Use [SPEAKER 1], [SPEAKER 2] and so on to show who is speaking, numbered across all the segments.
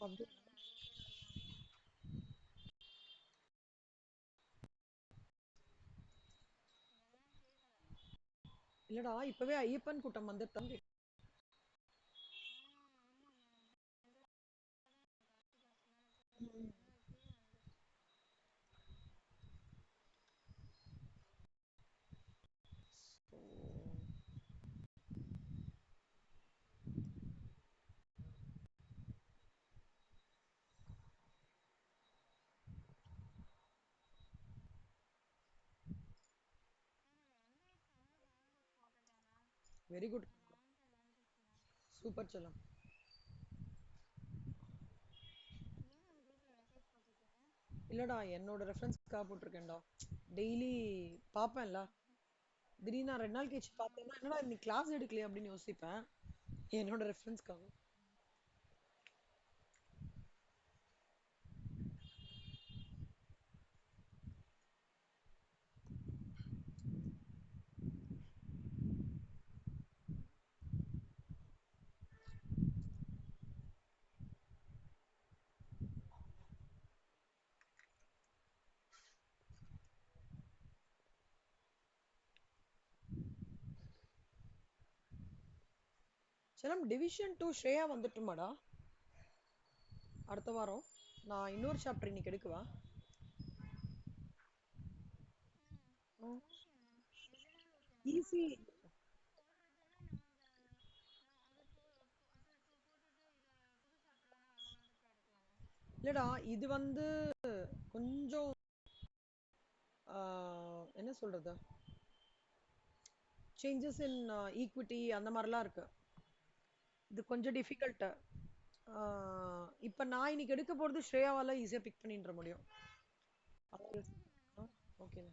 [SPEAKER 1] அப்படி இல்லடா இப்பவே ஐயப்பன் கூட்டம் வந்துட்டாங்க. Very good. சூப்பர் செல்லம். இல்லடா என்னோட ரெஃபரன்ஸ்க்காக போட்டிருக்கேன்டா. டெய்லி பார்ப்பேன்ல. திடீர்னு நான் 2 நாள் கழிச்சு பார்த்தேன்னா என்னடா இன்னைக்கு கிளாஸ் எடுக்கலையே அப்படின்னு யோசிப்பேன். என்னோட ரெஃபரன்ஸ்க்காக. செல்லம் டிவிஷன் 2 ஸ்ரேயா வந்துட்டுமாடா அடுத்த வாரம்? நான் இன்னொரு சாப்டர் இன்னைக்கு எடுக்கவா? ஈஸி. இல்லடா இது வந்து கொஞ்சம் என்ன சொல்றது, சேஞ்சஸ் இன் ஈக்விட்டி அந்த மாதிரிலாம் இருக்கு. இது கொஞ்சம் டிஃபிகல்ட். இப்ப நான் இன்னைக்கு எடுக்க போறது ஸ்ரேயாவால ஈஸியா பிக் பண்ணிட முடியும். ஓகே.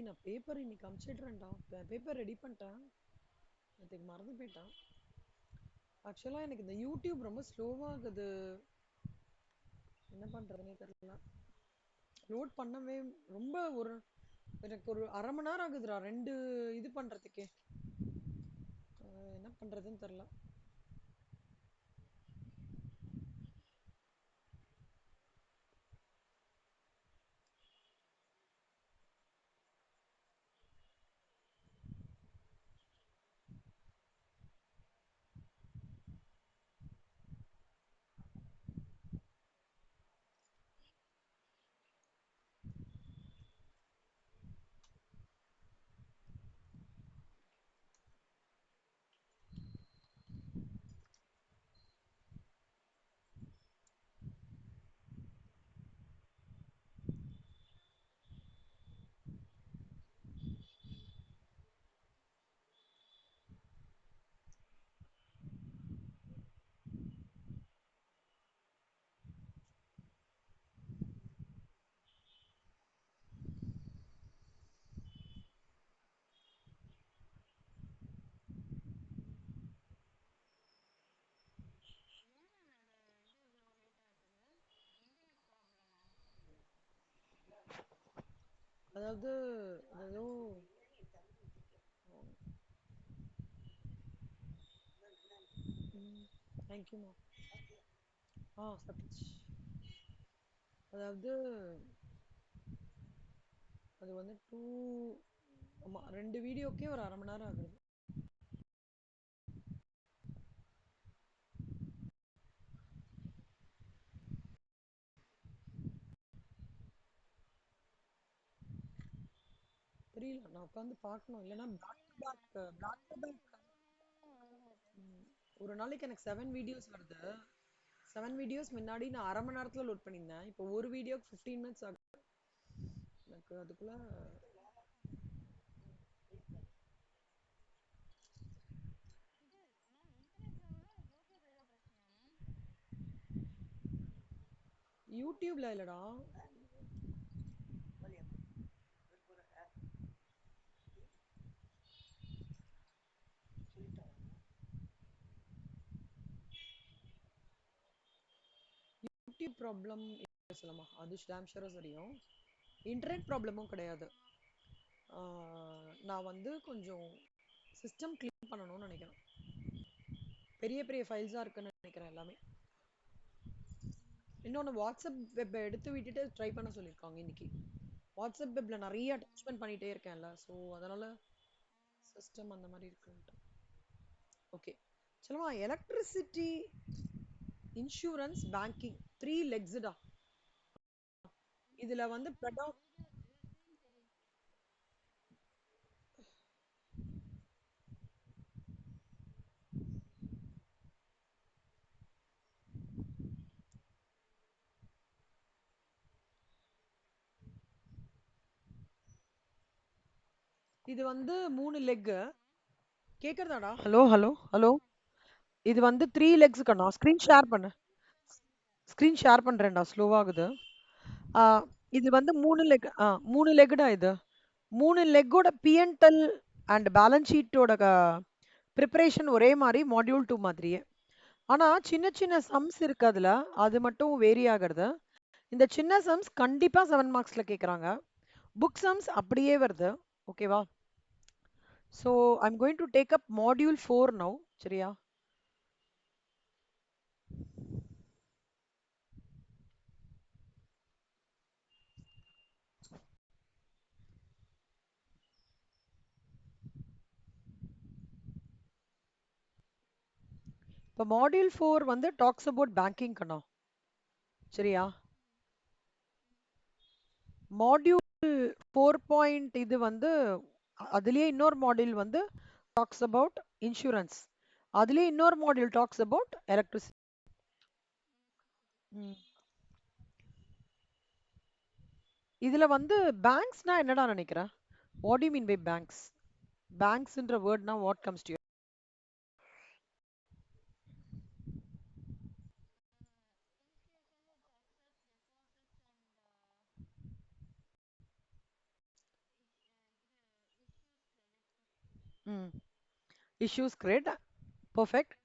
[SPEAKER 1] நான் பேப்பர் இன்னைக்கு அனுப்பிச்சிடுறேன்டா. பேப்பர் ரெடி பண்ணிட்டேன். அதுக்கு மறந்து போயிட்டேன். ஆக்சுவலா எனக்கு இந்த யூடியூப் ரொம்ப ஸ்லோவாகுது. என்ன பண்றதுனே தெரியல. லோட் பண்ணவே ரொம்ப எனக்கு ஒரு 1/2 மணி நேரம் ஆகுதுடா 2 இது பண்றதுக்கே. என்ன பண்றதுன்னு தெரியல. அதாவது ஏதோ தேங்க்யூமா. சாப்பிடுச்சு. அதாவது அது வந்து 2 வீடியோக்கே ஒரு 1/2 மணி நேரம் ஆகுது. தெரியல, நான் உட்காந்து பார்க்கணும். இல்லைன்னா பேக் டு பேக் ஒரு நாளைக்கு எனக்கு 7 வீடியோஸ் வருது. 7 வீடியோஸ் முன்னாடி நான் அரை மணி நேரத்துல லோட் பண்ணியிருந்தேன். இப்போ ஒரு வீடியோக்கு 15 மினிட்ஸ் ஆகுது. எனக்கு அதுக்குள்ள யூடியூப்ல இல்லடா. யூடியூப் ப்ராப்ளம் சொல்லமா, அது டேம் ஷூரா தெரியும். இன்டர்நெட் ப்ராப்ளமும் கிடையாது. நான் வந்து கொஞ்சம் சிஸ்டம் க்ளீன் பண்ணணும்னு நினைக்கிறேன். பெரிய பெரிய ஃபைல்ஸாக இருக்குன்னு நினைக்கிறேன் எல்லாமே. இன்னொன்று வாட்ஸ்அப் வெப்பை எடுத்து விட்டுட்டு ட்ரை பண்ண சொல்லியிருக்காங்க இன்னைக்கு. வாட்ஸ்அப் வெப்ல நிறைய அட்டாச்மெண்ட் பண்ணிட்டே இருக்கேன்ல, ஸோ அதனால சிஸ்டம் அந்த மாதிரி இருக்குன்ட்டு. ஓகே சொல்லுவா. எலக்ட்ரிசிட்டி, இன்சூரன்ஸ், பேங்கிங், 3 லெக்ஸ்டா. இதுல வந்து இது வந்து 3 லெக். கேக்குறதாடா? Hello hello hello. இது வந்து 3 லெக்ஸ் கண்ணா. ஸ்கிரீன் ஷேர் பண்ணு. ஸ்கிரீன் ஷேர் பண்றேன்டா. ஸ்லோவாகுது. இது வந்து 3 லெக். 3 லெக்டா இது. 3 லெக்கோட பிஎன்டல் அண்ட் பேலன்ஸ் ஷீட்டோட ப்ரிப்பரேஷன் ஒரே மாதிரி, மாடியூல் 2 மாதிரியே. ஆனா சின்ன சின்ன சம்ஸ் இருக்கு அதுல, அது மட்டும் வேரி ஆகிறது. இந்த சின்ன சம்ஸ் கண்டிப்பா 7 மார்க்ஸ்ல கேக்குறாங்க. புக் சம்ஸ் அப்படியே வருது. ஓகேவா? So I'm going to take up module 4 now. சரியா? இப்போ மாடியூல் 4 வந்து டாக்ஸ் அபவுட் பேங்கிங் கண்ணா. சரியா? மாடியூல் 4 பாயிண்ட் இது வந்து அதுலயே இன்னொரு மாடியூல் வந்து டாக்ஸ் அபவுட் இன்சூரன்ஸ். அதுலயே இன்னொரு மாடியூல் டாக்ஸ் அபவுட் எலக்ட்ரிசிட்டி. இதுல வந்து பேங்க்ஸ்னா என்னடா நினைக்கிறேன்? What do you mean by banks? பேங்க்ஸ்ன்ற வேர்ட்னா what comes to you? Issues credit. Perfect.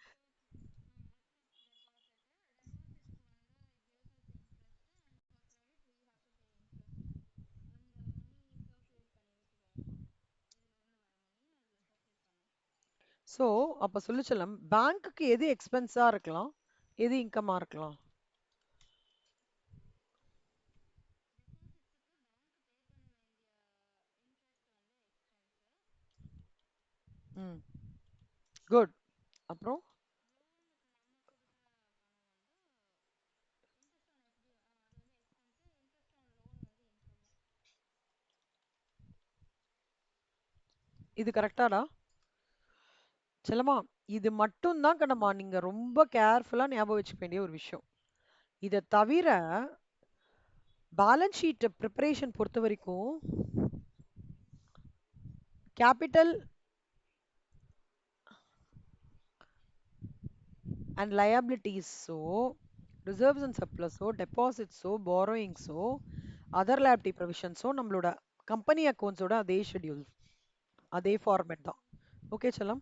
[SPEAKER 1] So அப்ப சொல்லிச்சலாம், பேங்க்குக்கு எது எக்ஸ்பென்ஸா இருக்கலாம், எது இன்கமா இருக்கலாம்? குட். அப்புறம் இது கரெக்டாடா? செல்லமா, இது மட்டும் தான் கண்ணம்மா நீங்க ரொம்ப கேர்ஃபுல்லா ஞாபகம் வச்சுக்க வேண்டிய ஒரு விஷயம். இதை தவிர பேலன்ஸ் ஷீட் ப்ரிப்பரேஷன் பொறுத்த வரைக்கும் கேபிட்டல் அண்ட் லயபிலிட்டிஸோ, ரிசர்வ்ஸ் அண்ட் சர்ப்ளஸோ, டெபாசிட்ஸோ, பாரோயிங்ஸோ, அதர் லைபிலிட்டி ப்ரொவிஷன்ஸோ நம்மளோட கம்பெனி அக்கௌண்ட்ஸோட அதே ஷெட்யூல், அதே ஃபார்மேட் தான். ஓகே செல்லம்,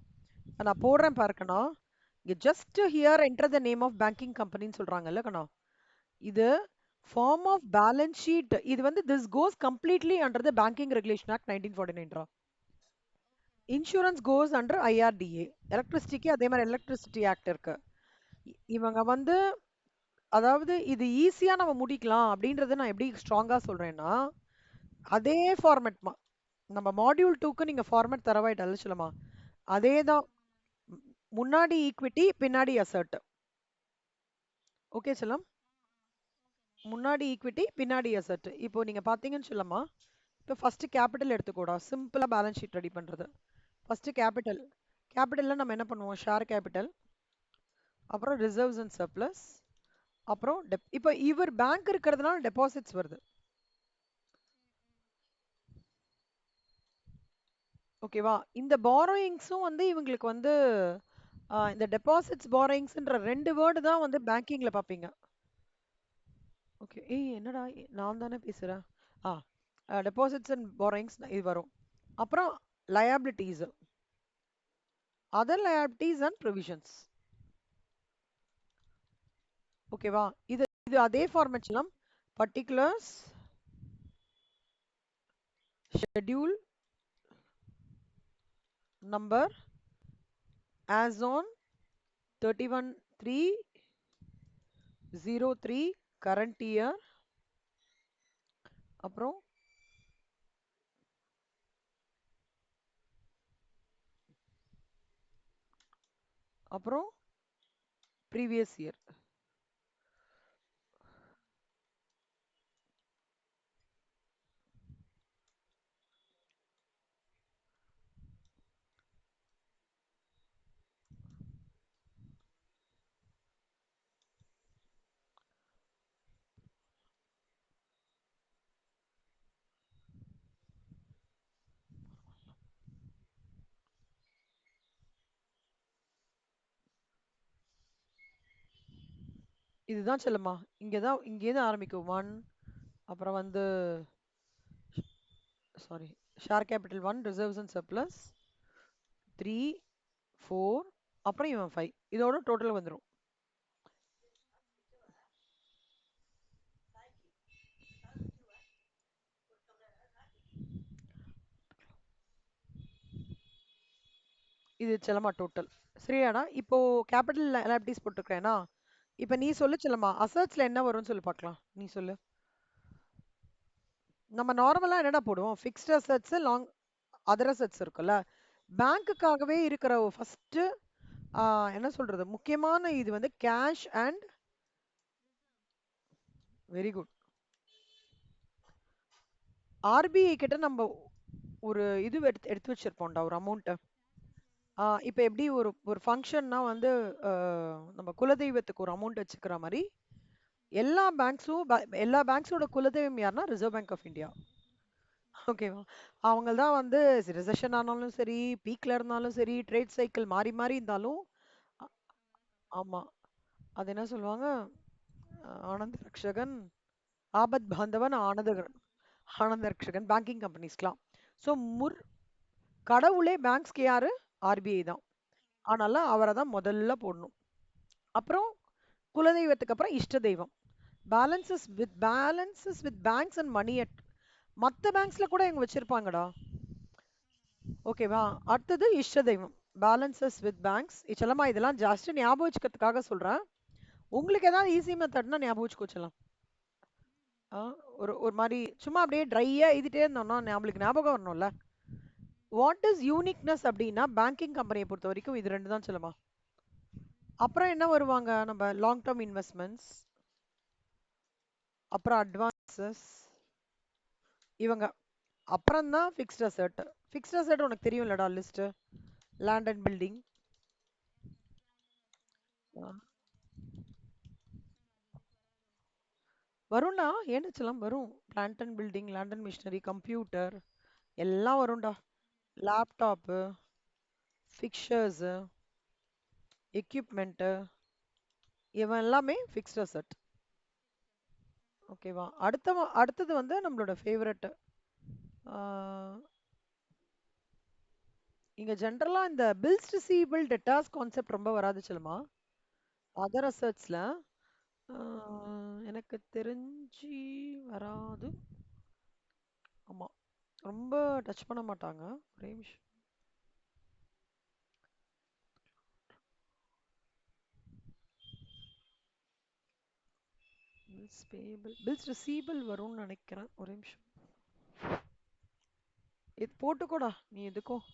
[SPEAKER 1] நான் போடுறேன் பாருக்கண்ணா. இங்க just here enter the name of banking கம்பெனின்னு சொல்றாங்கல்ல கண்ணா, இது ஃபார்ம் ஆஃப் பேலன்ஸ் ஷீட். இது வந்து this goes completely under the banking regulation act 1949 ரா. Insurance goes under IRDA. எலக்ட்ரிசிட்டிக்கு அதே மாதிரி எலக்ட்ரிசிட்டி ஆக்ட் இருக்கு. இவங்க வந்து அதாவது இது ஈஸியா நம்ம முடிக்கலாம் அப்படின்றத நான் எப்படி ஸ்ட்ராங்கா சொல்றேன்னா, அதே ஃபார்மேட் நம்ம மாடியூல் 2க்கு நீங்க ஃபார்மேட் தரவாயிட்டல்ல சொல்லுமா, அதே தான். முன்னாடி ஈக்விட்டி, பின்னாடி அசர்ட். ஓகே செல்லம், முன்னாடி ஈக்விட்டி, பின்னாடி அசெட். இப்போ நீங்க பாத்தீங்கன்னு சொல்லமா, இப்போ ஃபர்ஸ்ட் கேபிட்டல் எடுத்துக்கோடா, சிம்பிளா பேலன்ஸ் ஷீட் ரெடி பண்றது. First capital. கேபிட்டல்ல நம்ம என்ன பண்ணுவோம்? ஷேர் கேபிட்டல், அப்புறம் ரிசர்வ்ஸ் அண்ட் சர்ப்ளஸ், அப்புறம் இப்போ இவர் பேங்க் இருக்கிறதுனால டெபாசிட்ஸ் வருது. ஓகேவா? இந்த பாரோயிங்ஸும் வந்து இவங்களுக்கு வந்து இந்த டெபாசிட்ஸ் பாரோயிங்ஸ்ன்ற ரெண்டு வேர்டு தான் வந்து பேங்கிங்ல பார்ப்பீங்க. ஓகே. ஏய் என்னடா நான் தானே பேசுறேன். ஆ டெபாசிட்ஸ் அண்ட் பாரோயிங்ஸ் இது வரும். அப்புறம் liabilities, other liabilities and provisions. ஓகேவா? இது இது அதே ஃபார்மேட் சொல்லலாம். Particulars, schedule number as on 31/3/03 current year, அப்புறம் அப்புறம் ப்ரீவியஸ் இயர். இதுதான் செல்லுமா. இங்கதான் இங்கேருந்து ஆரம்பிக்கும். 1, அப்புறம் வந்து sorry, share capital 1, reserves and surplus 3, 4, அப்புறம் இவன் 5. இதோட டோட்டல் வந்துடும். இது செல்லமா டோட்டல். சரியாடா? இப்போ கேபிட்டல் லைபிலிட்டிஸ் போட்டுருக்கேனா? இப்போ நீ சொல்லு செல்லமா, அசட்ஸ்ல என்ன வரும்னு சொல்லி பார்க்கலாம். நீ சொல்லு. நம்ம நார்மலா என்னடா போடுவோம்? Fixed assets, long other assets இருக்குல்ல. பேங்க்குக்காகவே இருக்கிற ஃபர்ஸ்ட் என்ன சொல்றது, முக்கியமான இது வந்து cash and. Very good. RBI கிட்ட நம்ம ஒரு இது எடுத்து எடுத்து வச்சிருப்போம்டா, ஒரு அமௌண்ட். இப்போ எப்படி ஒரு ஒரு ஃபங்க்ஷன்னா வந்து நம்ம குலதெய்வத்துக்கு ஒரு அமௌண்ட் வச்சுக்கிற மாதிரி, எல்லா பேங்க்ஸும் எல்லா பேங்க்ஸோட குலதெய்வம் யாருன்னா ரிசர்வ் பேங்க் ஆஃப் இந்தியா. ஓகேவா? அவங்க தான் வந்து ரிசெஷன் ஆனாலும் சரி, பீக்ல இருந்தாலும் சரி, ட்ரேட் சைக்கிள் மாறி மாறி இருந்தாலும். அ- ஆமா. அது என்ன சொல்லுவாங்க? ஆனந்த ரக்ஷகன், ஆபத் பாந்தவன், ஆனந்த ரக்ஷகன் பேங்கிங் கம்பெனிஸ்க்கலாம். ஸோ முர் கடவுளே பேங்க்ஸ்க்கு யாரு? ஆர்பிஐ தான். ஆனால அவரை தான் முதல்ல போடணும். அப்புறம் குலதெய்வத்துக்கு அப்புறம் இஷ்ட தெய்வம். Balances with banks and money at மற்ற பேங்க்ஸ்ல கூட இவங்க வச்சிருப்பாங்கடா. ஓகேவா? அடுத்தது இஷ்ட தெய்வம், பேலன்சஸ் வித் பேங்க்ஸ். செல்லமா இதெல்லாம் ஜஸ்ட் ஞாபகம் வச்சுக்கிறதுக்காக சொல்றேன். உங்களுக்கு ஏதாவது ஈஸி மெத்தட்னா ஞாபகம் வச்சுக்கோச்சலாம். ஒரு ஒரு மாதிரி சும்மா அப்படியே ட்ரையா எழுதிட்டே இருந்தோம்னா நம்மளுக்கு ஞாபகம் வரணும்ல. வாட் இஸ் யூனிக்னஸ் அப்படின்னா பேங்கிங் கம்பெனியை பொறுத்த வரைக்கும் இது ரெண்டு தான் சொல்லுமா. அப்புறம் என்ன வருவாங்க? நம்ம லாங் டேர்ம் இன்வெஸ்ட்மெண்ட்ஸ், அப்புறம் அட்வான்சஸ், இவங்க. அப்புறம் தான் ஃபிக்ஸ்ட் அசெட். ஃபிக்ஸ்ட் அசெட் உனக்கு தெரியும் இல்லடா, லிஸ்ட். Land and building. வரும்டா, ஏன்னுச்சலாம் வரும். Plant and building, land and machinery, computer எல்லாம் வரும்டா. லேப்டாப்பு, ஃபிக்சர்ஸு, எக்யூப்மெண்ட்டு, இவன் எல்லாமே ஃபிக்ஸ்ட் அசெட். ஓகேவா? அடுத்தது வந்து நம்மளோட ஃபேவரட். இங்க ஜென்ரலா இந்த பில்ஸ் ரிசீவபிள் டெட்டாஸ் கான்செப்ட் ரொம்ப வராது சொல்லுமா. அதர் அசட்ஸ்ல எனக்கு தெரிஞ்சு வராது. ஆமா, ரொம்ப டச் பண்ண மாட்டாங்க. ஒரே விஷயம். பில்ஸ் பேபிள், பில்ஸ் ரிசீவபிள் வரும்னு நினைக்கிறேன். ஒரே நிமிஷம். இது போட்டுக்கோடா நீ எதுக்கும்.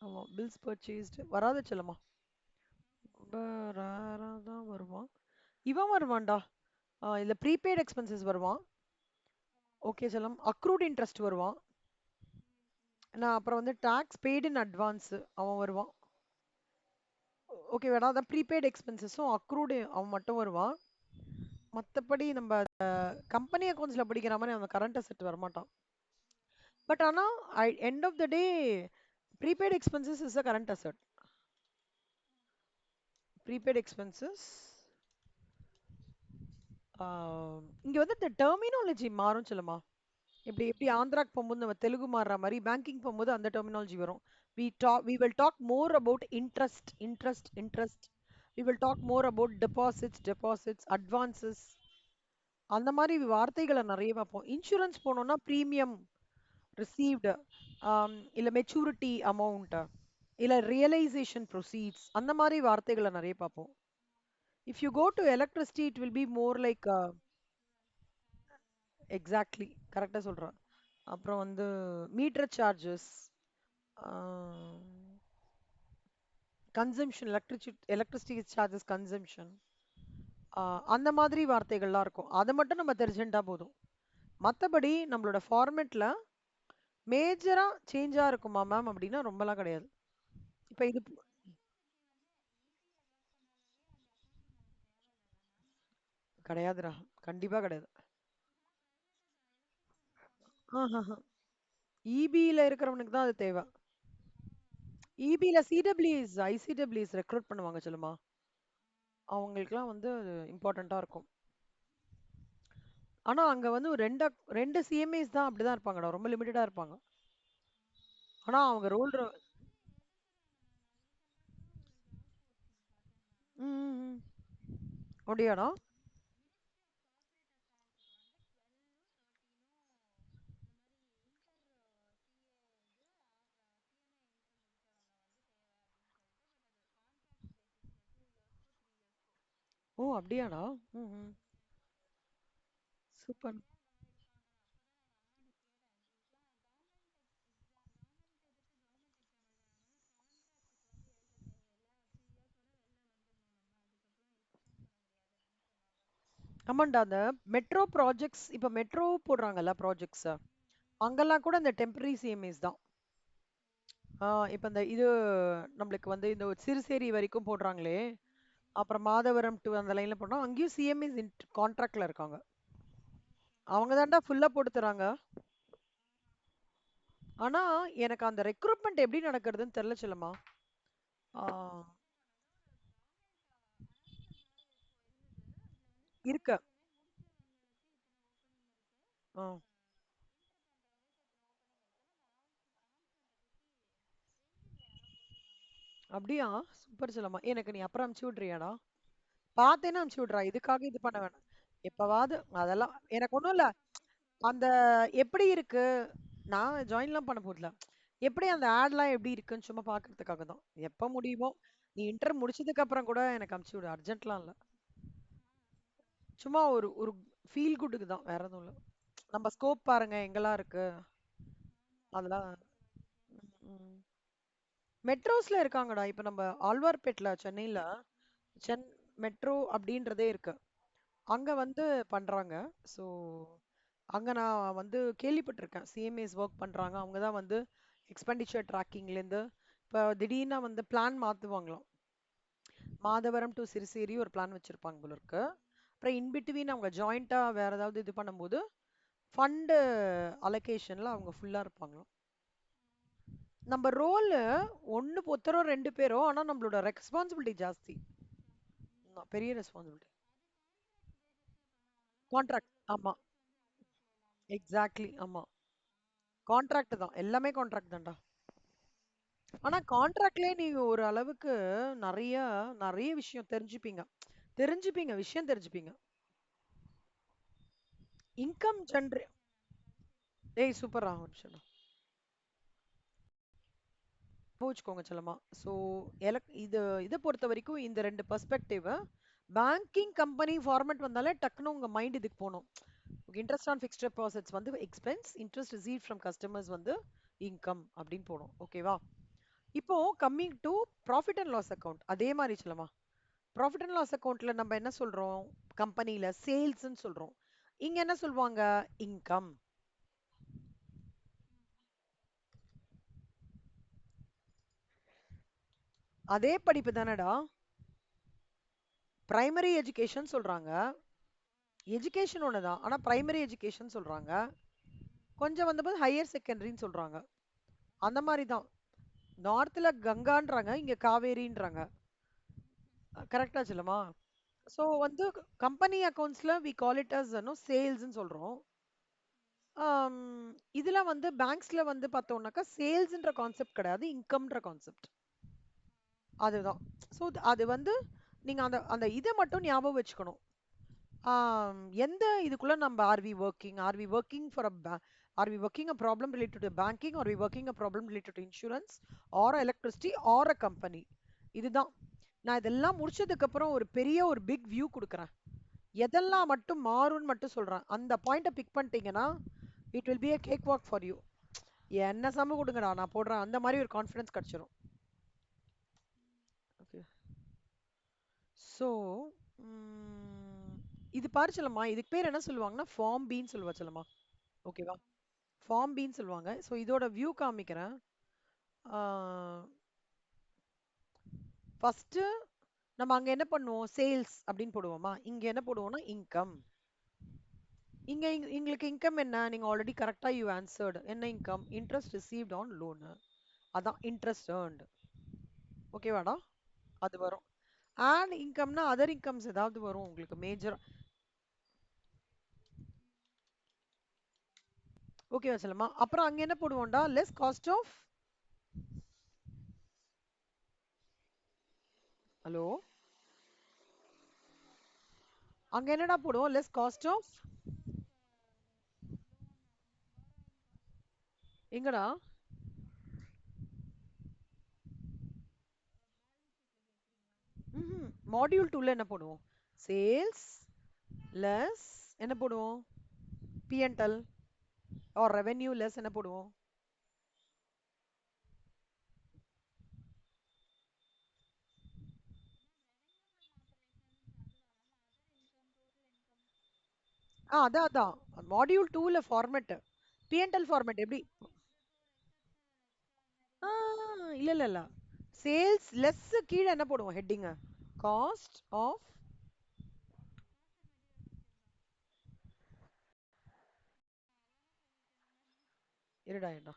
[SPEAKER 1] ஆமா, பில்ஸ் பர்ச்சேஸ்டு வராது செல்லமா. ரொம்ப ரேராக தான் வருவான். இவன் வருவான்டா. இல்ல ப்ரீபெய்ட் எக்ஸ்பென்சஸ் வருவான். ஓகே செல்லம். அக்ரூட் இன்ட்ரெஸ்ட் வருவான். நான் அப்புறம் வந்து டாக்ஸ் பெய்டு இன் அட்வான்ஸ் அவன் வருவான். ஓகேவாடா? அதான் ப்ரீபெய்ட் எக்ஸ்பென்சஸும் அக்ரூடு அவன் மட்டும் வருவான். மத்தபடி நம்ம கம்பெனி அக்கவுண்ட்ஸ்ல படிக்கிற மாதிரி அவன் கரண்ட் அசெட் வரமாட்டான். பட் ஆனா end of the day prepaid expenses is a current asset. Prepaid expenses இங்க வந்து இந்த டெர்மினாலஜி மாறும் சொல்லுமா. இப்படி எப்படி ஆந்திராக்கு போகும்போது நம்ம தெலுங்கு மாறுற மாதிரி பேங்கிங் போகும்போது அந்த டெர்மினாலஜி வரும். We will talk more about interest. We will talk more about deposits, advances. அந்த மாதிரி வார்த்தைகளை நிறைய பார்ப்போம். இன்சூரன்ஸ் போனோம்னா ப்ரீமியம் ரிசீவ்டு, இல்ல மெச்சூரிட்டி அமௌண்ட், இல்ல ரியலைசேஷன் ப்ரொசீட்ஸ், அந்த மாதிரி வார்த்தைகளை நிறைய பார்ப்போம். If you go to electricity it will be more like exactly கரெக்டாக சொல்கிறேன். அப்புறம் வந்து meter charges, consumption, electricity charges consumption, அந்த மாதிரி வார்த்தைகள்லாம் இருக்கும். அதை மட்டும் நம்ம தெரிஞ்சுட்டா போதும். மற்றபடி நம்மளோட ஃபார்மேட்டில் மேஜராக சேஞ்சாக இருக்குமா மேம் அப்படின்னா ரொம்பலாம் கிடையாது. இப்போ இது கிடையாதுடா, கண்டிப்பாக கிடையாது. இபியில் இருக்கிறவனுக்கு தான் அது தேவை. இபியில் சிடபிள்யூஎஸ் ஐசிடபிள்யூஎஸ் ரெக்ரூட் பண்ணுவாங்க சொல்லுமா. அவங்களுக்குலாம் வந்து இம்பார்ட்டண்ட்டாக இருக்கும். ஆனா அங்க வந்து ஒரு ரெண்டு சிஎம்ஏஸ் தான் அப்படிதான் இருப்பாங்கடா, ரொம்ப லிமிட்டடா இருப்பாங்க. ஆனா அவங்க ரோல் ம் அப்படியாடா. ஓ அப்படியாடா. ம் சூப்பர். ஆமாண்டா, அந்த மெட்ரோ ப்ராஜெக்ட்ஸ், இப்ப மெட்ரோ போடுறாங்கல்ல ப்ராஜெக்ட்ஸ், அங்கெல்லாம் கூட இந்த டெம்பரரி சிஎம்ஏஸ் தான். இப்ப இந்த இது நம்மளுக்கு வந்து இந்த ஒரு சிறுசேரி வரைக்கும் போடுறாங்களே, அப்புறம் மாதவரம் டு அந்த லைன்ல போனா அங்கேயும் சிஎம்ஏஸ் கான்ட்ராக்ட்ல இருக்காங்க. அவங்க தான்டா ஃபுல்லா போட்டு தராங்க. ஆனா எனக்கு அந்த ரெக்ரூட்மெண்ட் எப்படி நடக்கிறதுன்னு தெரியல செல்லம்மா. ஆ, இருக்கு. ஆ, அப்படியா? சூப்பர் செல்லம்மா. எனக்கு நீ அப்புறம் அனுப்பிச்சு விட்றியாடா? பார்த்தேன்னா அனுப்பிச்சு விட்றா. இதுக்காக இது பண்ண வேணாம். எப்பவாவது அதெல்லாம் எனக்கு ஒண்ணும் இல்ல. அந்த எப்படி இருக்கு? நான் ஜாயின்லாம் பண்ண போதில்ல. எப்படி அந்த ஆட்லாம் எப்படி இருக்குன்னு சும்மா பார்க்கறதுக்காக தான். எப்ப முடியுமோ, நீ இன்டர் முடிச்சதுக்கு அப்புறம் கூட எனக்கு அனுப்பிச்சு விடு. அர்ஜென்ட்லாம் இல்ல. சும்மா ஒரு ஒரு ஃபீல் குட்டுக்கு தான். வேற எதுவும் இல்ல. நம்ம ஸ்கோப் பாருங்க எங்கெல்லாம் இருக்கு. அதெல்லாம் ம். மெட்ரோஸ்ல இருக்காங்கடா. இப்ப நம்ம ஆழ்வார்பேட்ல சென்னையில சென் மெட்ரோ அப்படின்றதே இருக்கு. அங்க வந்து பண்றாங்க. ஸோ அங்க நான் வந்து கேள்விப்பட்டிருக்கேன். சிஎம்ஏஸ் ஒர்க் பண்றாங்க. அவங்க தான் வந்து எக்ஸ்பெண்டிச்சர் ட்ராக்கிங்லேருந்து இப்போ திடீர்னு வந்து பிளான் மாத்துவாங்களாம். மாதவரம் டு சிறுசேரி ஒரு பிளான் வச்சிருப்பாங்க போல இருக்கு. அப்புறம் இன்பிட்வீன் அவங்க ஜாயிண்டா வேற ஏதாவது இது பண்ணும்போது ஃபண்டு அலோகேஷன்ல அவங்க ஃபுல்லா இருப்பாங்களாம். நம்ம ரோல் ஒன்னு ஒருத்தரோ ரெண்டு பேரோ, ஆனா நம்மளோட ரெஸ்பான்சிபிலிட்டி ஜாஸ்தி. பெரிய ரெஸ்பான்சிபிலிட்டி. கான்ட்ராக்ட். ஆமா, எக்ஸாக்ட்லி. ஆமா, கான்ட்ராக்ட் தான், எல்லாமே கான்ட்ராக்ட் தான்டா. ஆனா கான்ட்ராக்ட்லயே நீங்க ஒரு அளவுக்கு நிறைய நிறைய விஷயம் விஷயம் தெரிஞ்சுப்பீங்க. இன்கம் ஜென்ரே ஏய் சூப்பரா ஒரு நிமிஷம் வச்சுக்கோங்க செல்லமா. ஸோ இது இதை பொறுத்த வரைக்கும் இந்த ரெண்டு பெர்ஸ்பெக்டிவ். பேங்கிங் கம்பெனி ஃபார்மேட் வந்தாலே டக்குன்னு உங்க மைண்ட் இதுக்கு போகணும். இன்ட்ரெஸ்ட் ஆன் ஃபிக்ஸ்ட் டெபாசிட்ஸ் வந்து expense, interest receive from customers வந்து இன்கம் அப்படின்னு போடும். ஓகேவா? இப்போ coming to profit and loss account அதே மாதிரி சொல்லமா. ப்ராஃபிட் அண்ட் லாஸ் அக்கௌண்ட்ல நம்ம என்ன சொல்றோம்? கம்பெனில சேல்ஸ்ன்னு சொல்றோம். இங்க என்ன சொல்லுவாங்க? இன்கம். அதே படிப்பு தானடா. பிரைமரி எஜுகேஷன் சொல்றாங்க. எஜுகேஷன் ஒண்ணுதான், ஆனா பிரைமரி எஜுகேஷன் சொல்றாங்க. கொஞ்சம் வந்தபோது ஹையர் செகண்டரின்னு சொல்றாங்க. அந்த மாதிரி தான். நார்த்ல கங்கான்றாங்க, இங்க காவேரின்றாங்க. கரெக்டா சொல்லுமா? ஸோ வந்து கம்பெனி அக்கவுண்ட்ஸ்ல வி கால் இட் அஸ் சேல்ஸ்ன்னு சொல்றோம். ஆம், இதுல வந்து பேங்க்ஸ்ல வந்து பார்த்தோம்னாக்கா சேல்ஸ்ன்ற கான்செப்ட் கிடையாது, இன்கம்ன்ற கான்செப்ட். அதுதான். ஸோ அது வந்து நீங்க அந்த அந்த இதை மட்டும் ஞாபகம் வச்சுக்கணும். எந்த இதுக்குள்ள நம்ம are we working for a problem related to banking, are we working a problem related to insurance or electricity or a company. இதுதான். நான் இதெல்லாம் முடிச்சதுக்கு அப்புறம் ஒரு பெரிய ஒரு பிக் வியூ கொடுக்குறேன். எதெல்லாம் மட்டும் மாறும்னு மட்டும் சொல்றேன். அந்த பாயிண்ட பிக் பண்ணிட்டீங்கன்னா it will B a cake walk for you. என்ன சம கொடுங்கடா நான் போடுறேன், அந்த மாதிரி ஒரு கான்ஃபிடன்ஸ் கிடைச்சிரும். ஓகே. ஸோ இது பாரு செல்லம்மா, இதுக்கு பேர் என்ன சொல்லுவாங்கன்னா ஃபார்ம் பின்னு சொல்லுவா செல்லம்மா. ஓகேவா? ஃபார்ம் பின்னு சொல்லுவாங்க. ஸோ இதோட வியூ காமிக்கிறேன். ஃபர்ஸ்ட் நம்ம அங்க என்ன பண்ணுவோம், சேல்ஸ் அப்படின்னு போடுவோமா, இங்க என்ன போடுவோம்னா இன்கம். எங்களுக்கு இன்கம் என்ன, நீங்க ஆல்ரெடி கரெக்டா யூ ஆன்சர்டு. என்ன income? Interest received on loan. அதான் இன்ட்ரெஸ்ட் ஏர்ன்டு. ஓகேவாடா? அது வரும். அண்ட் இன்கம்னா அதர் இன்கம்ஸ் ஏதாவது வரும் உங்களுக்கு மேஜரா. ஓகேவா செல்லம்மா? அப்புறம் அங்க என்ன போடுவோம்டா, லெஸ் காஸ்ட் ஆஃப். ஹலோ? அங்க என்னடா போடுவோம், லெஸ் காஸ்ட் ஆஃப். எங்கடா? மாடியூல் 2ல என்ன போடுவோம், சேல்ஸ் லெஸ் என்ன போடுவோம், பிஎன்எல் ஆர் ரெவென்யூ லெஸ் என்ன போடுவோம். அதான் அதான் மாடியூல் 2ல ஃபார்மேட், பிஎன்எல் ஃபார்மேட் எப்படி. ஆ, இல்ல இல்ல இல்ல, சேல்ஸ் லெஸ் கீழே என்ன போடுவோம் ஹெட்டிங், காஸ்ட் ஆஃப். இருடா இருடா.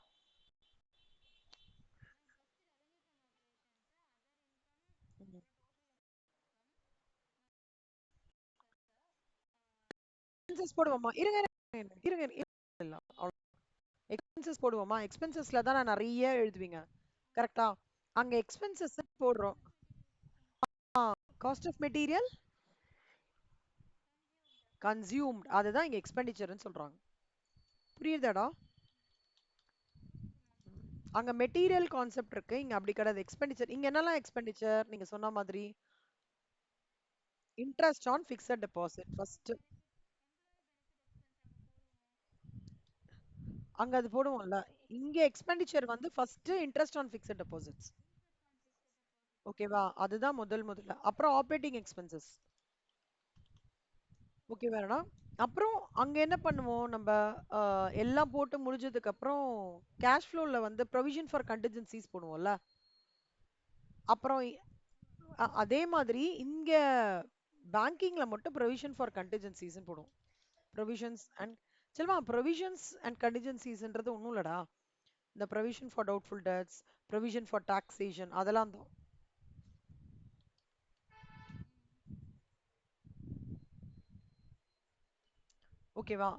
[SPEAKER 1] எக்ஸ்பென்சஸ் போடுவோமா, இருங்க இருங்க இருங்க இருங்க. இல்ல எக்ஸ்பென்சஸ் போடுவோமா, எக்ஸ்பென்சஸ்ல தான் நான் நிறைய எழுதுவீங்க. கரெக்டா? அங்க எக்ஸ்பென்சஸ் போடுறோம். காஸ்ட் ஆஃப் மெட்டீரியல் கன்சியூம்ட், அதுதான் இங்க எக்ஸ்பெண்டிச்சர்னு சொல்றாங்க. புரியுதாடா? அங்க மெட்டீரியல் கான்செப்ட் இருக்கு, இங்க அப்படி கிடையாது. எக்ஸ்பெண்டிச்சர் இங்க என்னெல்லாம் எக்ஸ்பெண்டிச்சர் நீங்க சொன்ன மாதிரி, interest on fixed deposit first. அங்க அது போடுவோம்ல. இங்க எக்ஸ்பெண்டிச்சர் வந்து first interest on fixed deposits. ஓகேவா? அதுதான் முதல்ல. அப்புறம் ஆப்ரேட்டிங் எக்ஸ்பென்சஸ். ஓகே வேறடா. அப்புறம் அங்க என்ன பண்ணுவோம் நம்ம, எல்லாம் போட்டு முடிஞ்சதுக்கு அப்புறம் கேஷ் ஃப்ளோல வந்து ப்ரொவிஷன் ஃபார் கண்டிஜென்சிஸ் போடுவோம்ல. அப்புறம் அதே மாதிரி இங்க பேங்கிங்ல மட்டும் ப்ரொவிஷன் ஃபார் கண்டிஜென்சிஸ் போடுவோம். Provisions and Selva, provisions and கண்டிஜென்சிஸ்ன்றது ஒன்றும் இல்லடா. இந்த provision for doubtful debts, provision for taxation, அதெல்லாம் தான். ஓகேவா?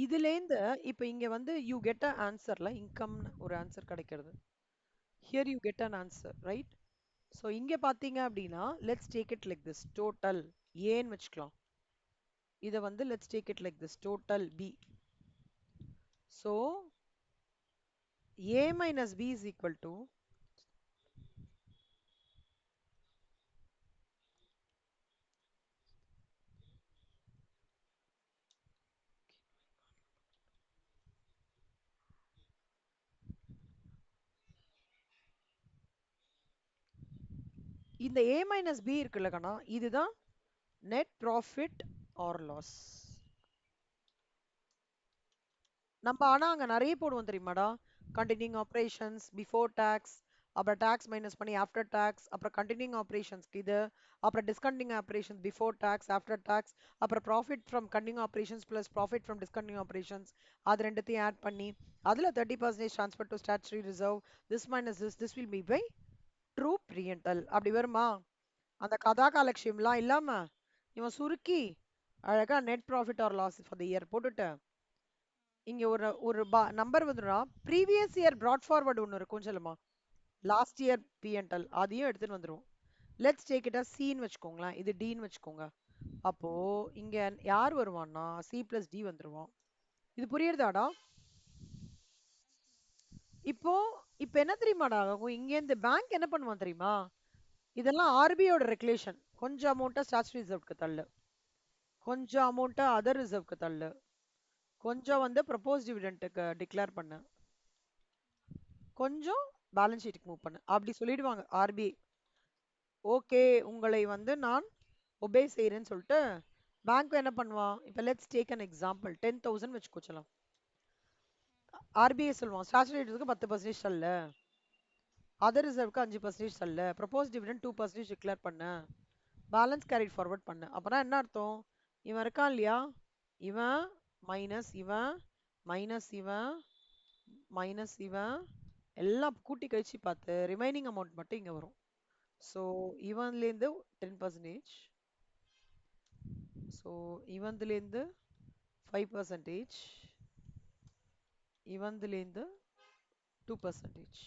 [SPEAKER 1] இதுலேருந்து இப்போ இங்க வந்து யூ கெட் அ ஆன்சர்ல இன்கம்னு ஒரு ஆன்சர் கிடைக்கிறது. Here you get an answer right. So இங்க பார்த்தீங்க அப்படின்னா let's take it like this total ஏன்னு வச்சுக்கலாம். இதை வந்து let's take it like this total B. So a minus b is equal to இந்த a minus b இருக்குல்ல கண்ணா, இதுதான் நெட் ப்ராஃபிட் ஆர் லாஸ். நம்ம ஆனா அங்க நிறைய போடுவோம் தெரியுமாடா, கண்டினியூங் ஆப்ரேஷன்ஸ், பிஃபோர் டாக்ஸ், அப்புறம் டாக்ஸ் மைனஸ் பண்ணி ஆஃப்டர் டாக்ஸ், அப்புறம் கண்டினியூங் ஆப்ரேஷன்ஸ்க்கு இது, அப்புறம் discontinue operations before tax after tax, அப்புறம் profit from continue operations plus profit from discontinue operations, அது ரெண்டுத்தையும் ஆட் பண்ணி அதில் 30% transfer to statutory reserve, this minus this will be by through ப்ரீஎன்டல். அப்படி வருமா? அந்த கதா காலக்ஷேம்லாம் இல்லாம இவன் சுருக்கி அழகா net profit or loss for the year போட்டுட்டு இங்க ஒரு ஒரு நம்பர் வந்துடும். ப்ரீவியஸ் இயர் brought ஃபார்வர்டு ஒன்று இருக்கும் சொல்லுமா, லாஸ்ட் இயர் பிஎன்எல் அதையும் எடுத்துட்டு வந்துருவோம். லெட்ஸ் டேக் இட் அஸ் சின்னு வச்சுக்கோங்களேன், இது டின்னு வச்சுக்கோங்க. அப்போ இங்க யார் வருவான்னா சி பிளஸ் டி வந்துருவான். இது புரியுறதாடா? இப்போ இப்போ என்ன தெரியுமாடா ஆகும், இங்க இந்த பேங்க் என்ன பண்ணுவான் தெரியுமா, இதெல்லாம் ஆர்பிஐயோட ரெகுலேஷன். கொஞ்சம் அமௌண்ட்டை ஸ்டாச்சுரி ரிசர்வ்க்கு தள்ளு, கொஞ்சம் அமௌண்ட்டை அதர் ரிசர்வ்க்கு தள்ளு, கொஞ்சம் வந்து ப்ரப்போஸ் டிவிடெண்ட்டுக்கு டிக்ளேர் பண்ணு, கொஞ்சம் பேலன்ஸ் ஷீட்டுக்கு மூவ் பண்ணு, அப்படி சொல்லிடுவாங்க ஆர்பிஐ. ஓகே உங்களை வந்து நான் ஒபே செய்கிறேன்னு சொல்லிட்டு பேங்க் என்ன பண்ணுவான், இப்போ லெட்ஸ் டேக் அன் எக்ஸாம்பிள் 10,000 வச்சுக்கோச்சலாம். ஆர்பிஐ சொல்லுவான் ஸ்டாச்சுரேட்டுக்கு 10% தள்ள, அதர் ரிசர்வ்க்கு 5% தள்ள, ப்ரப்போஸ் டிவிடெண்ட் 2% டிக்ளேர் பண்ண, பேலன்ஸ் கேரிட் ஃபார்வர்ட் பண்ணு. அப்புறம் என்ன அர்த்தம், இவன் இருக்கான் இல்லையா, இவன் மைனஸ் இவன் மைனஸ் இவன் மைனஸ் இவன் எல்லாம் கூட்டி கழிச்சு பார்த்து ரிமைனிங் அமௌண்ட் மட்டும் இங்கே வரும். ஸோ இவன்லேருந்து 10%, ஸோ இவன்லேருந்து 5%, இவன்லேருந்து 2%,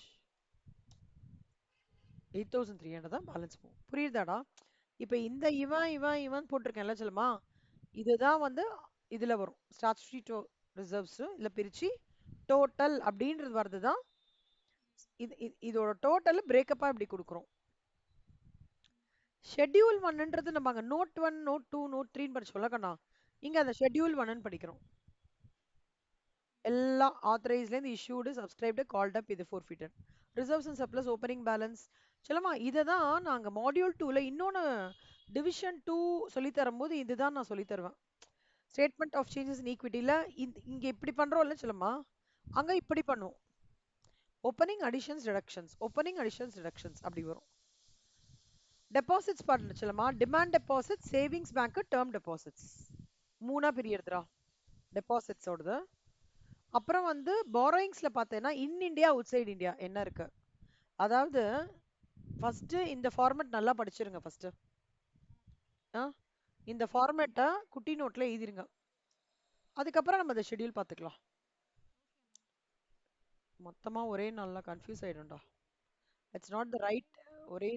[SPEAKER 1] 8,300 தான் பேலன்ஸ் போகும். புரியுதாடா? இப்போ இந்த இவன் இவன் இவன் போட்டிருக்கேன்ல சொல்லுமா, இதுதான் வந்து இதில் வரும் ஸ்டாச்சுரி ரிசர்வ்ஸ். இதில் பிரித்து டோட்டல் அப்படின்றது வருது தான். இதோட டோட்டல் பிரேக்கப்பா இப்படி கொடுக்குறோம். ஷெட்யூல் ஒன்னுன்றது நம்ம அங்கே நோட் 1 நோட் 2 நோட் 3ன்னு படிச்சோம்ல கண்ணா, இங்கே அந்த ஷெட்யூல் ஒன்னு படிக்கிறோம். எல்லாம் ஆத்தரைஸ்லேருந்து இஷ்யூடு சப்ஸ்கிரைப்டு கால்ட் அப் இது forfeited reserves and surplus opening balance சொல்லமா. இதை தான் நாங்கள் மாடியூல் 2ல இன்னொன்று டிவிஷன் 2 சொல்லித்தரும்போது இதுதான் நான் சொல்லித்தருவேன். ஸ்டேட்மெண்ட் ஆஃப் சேஞ்சஸ் இன் ஈக்விட்டியில் இங்கே இப்படி பண்ணுறோம்ல சொல்லமா, அங்கே இப்படி பண்ணுவோம். Opening additions reductions, opening additions reductions அப்படி வரும். டெபாசிட்ஸ் பண்ணு சொல்லமா, demand deposit, savings bank, term deposits மூணா பிரியறதுடா டெபாசிட்ஸோடது. அப்புறம் வந்து பாரோயிங்ஸ்ல பார்த்தேன்னா in India outside India என்ன இருக்கு, அதாவது ஃபர்ஸ்ட் இந்த ஃபார்மேட் நல்லா படிச்சிருங்க ஃபர்ஸ்ட். இந்த ஃபார்மேட்டை குட்டி நோட்ல எழுதிருங்க, அதுக்கப்புறம் நம்ம அந்த ஷெட்யூல் பார்த்துக்கலாம். மொத்தமா ஒரே நாள்ல கன்ஃபியூஸ் ஆயிடும்டா. It's not the right. ஒரே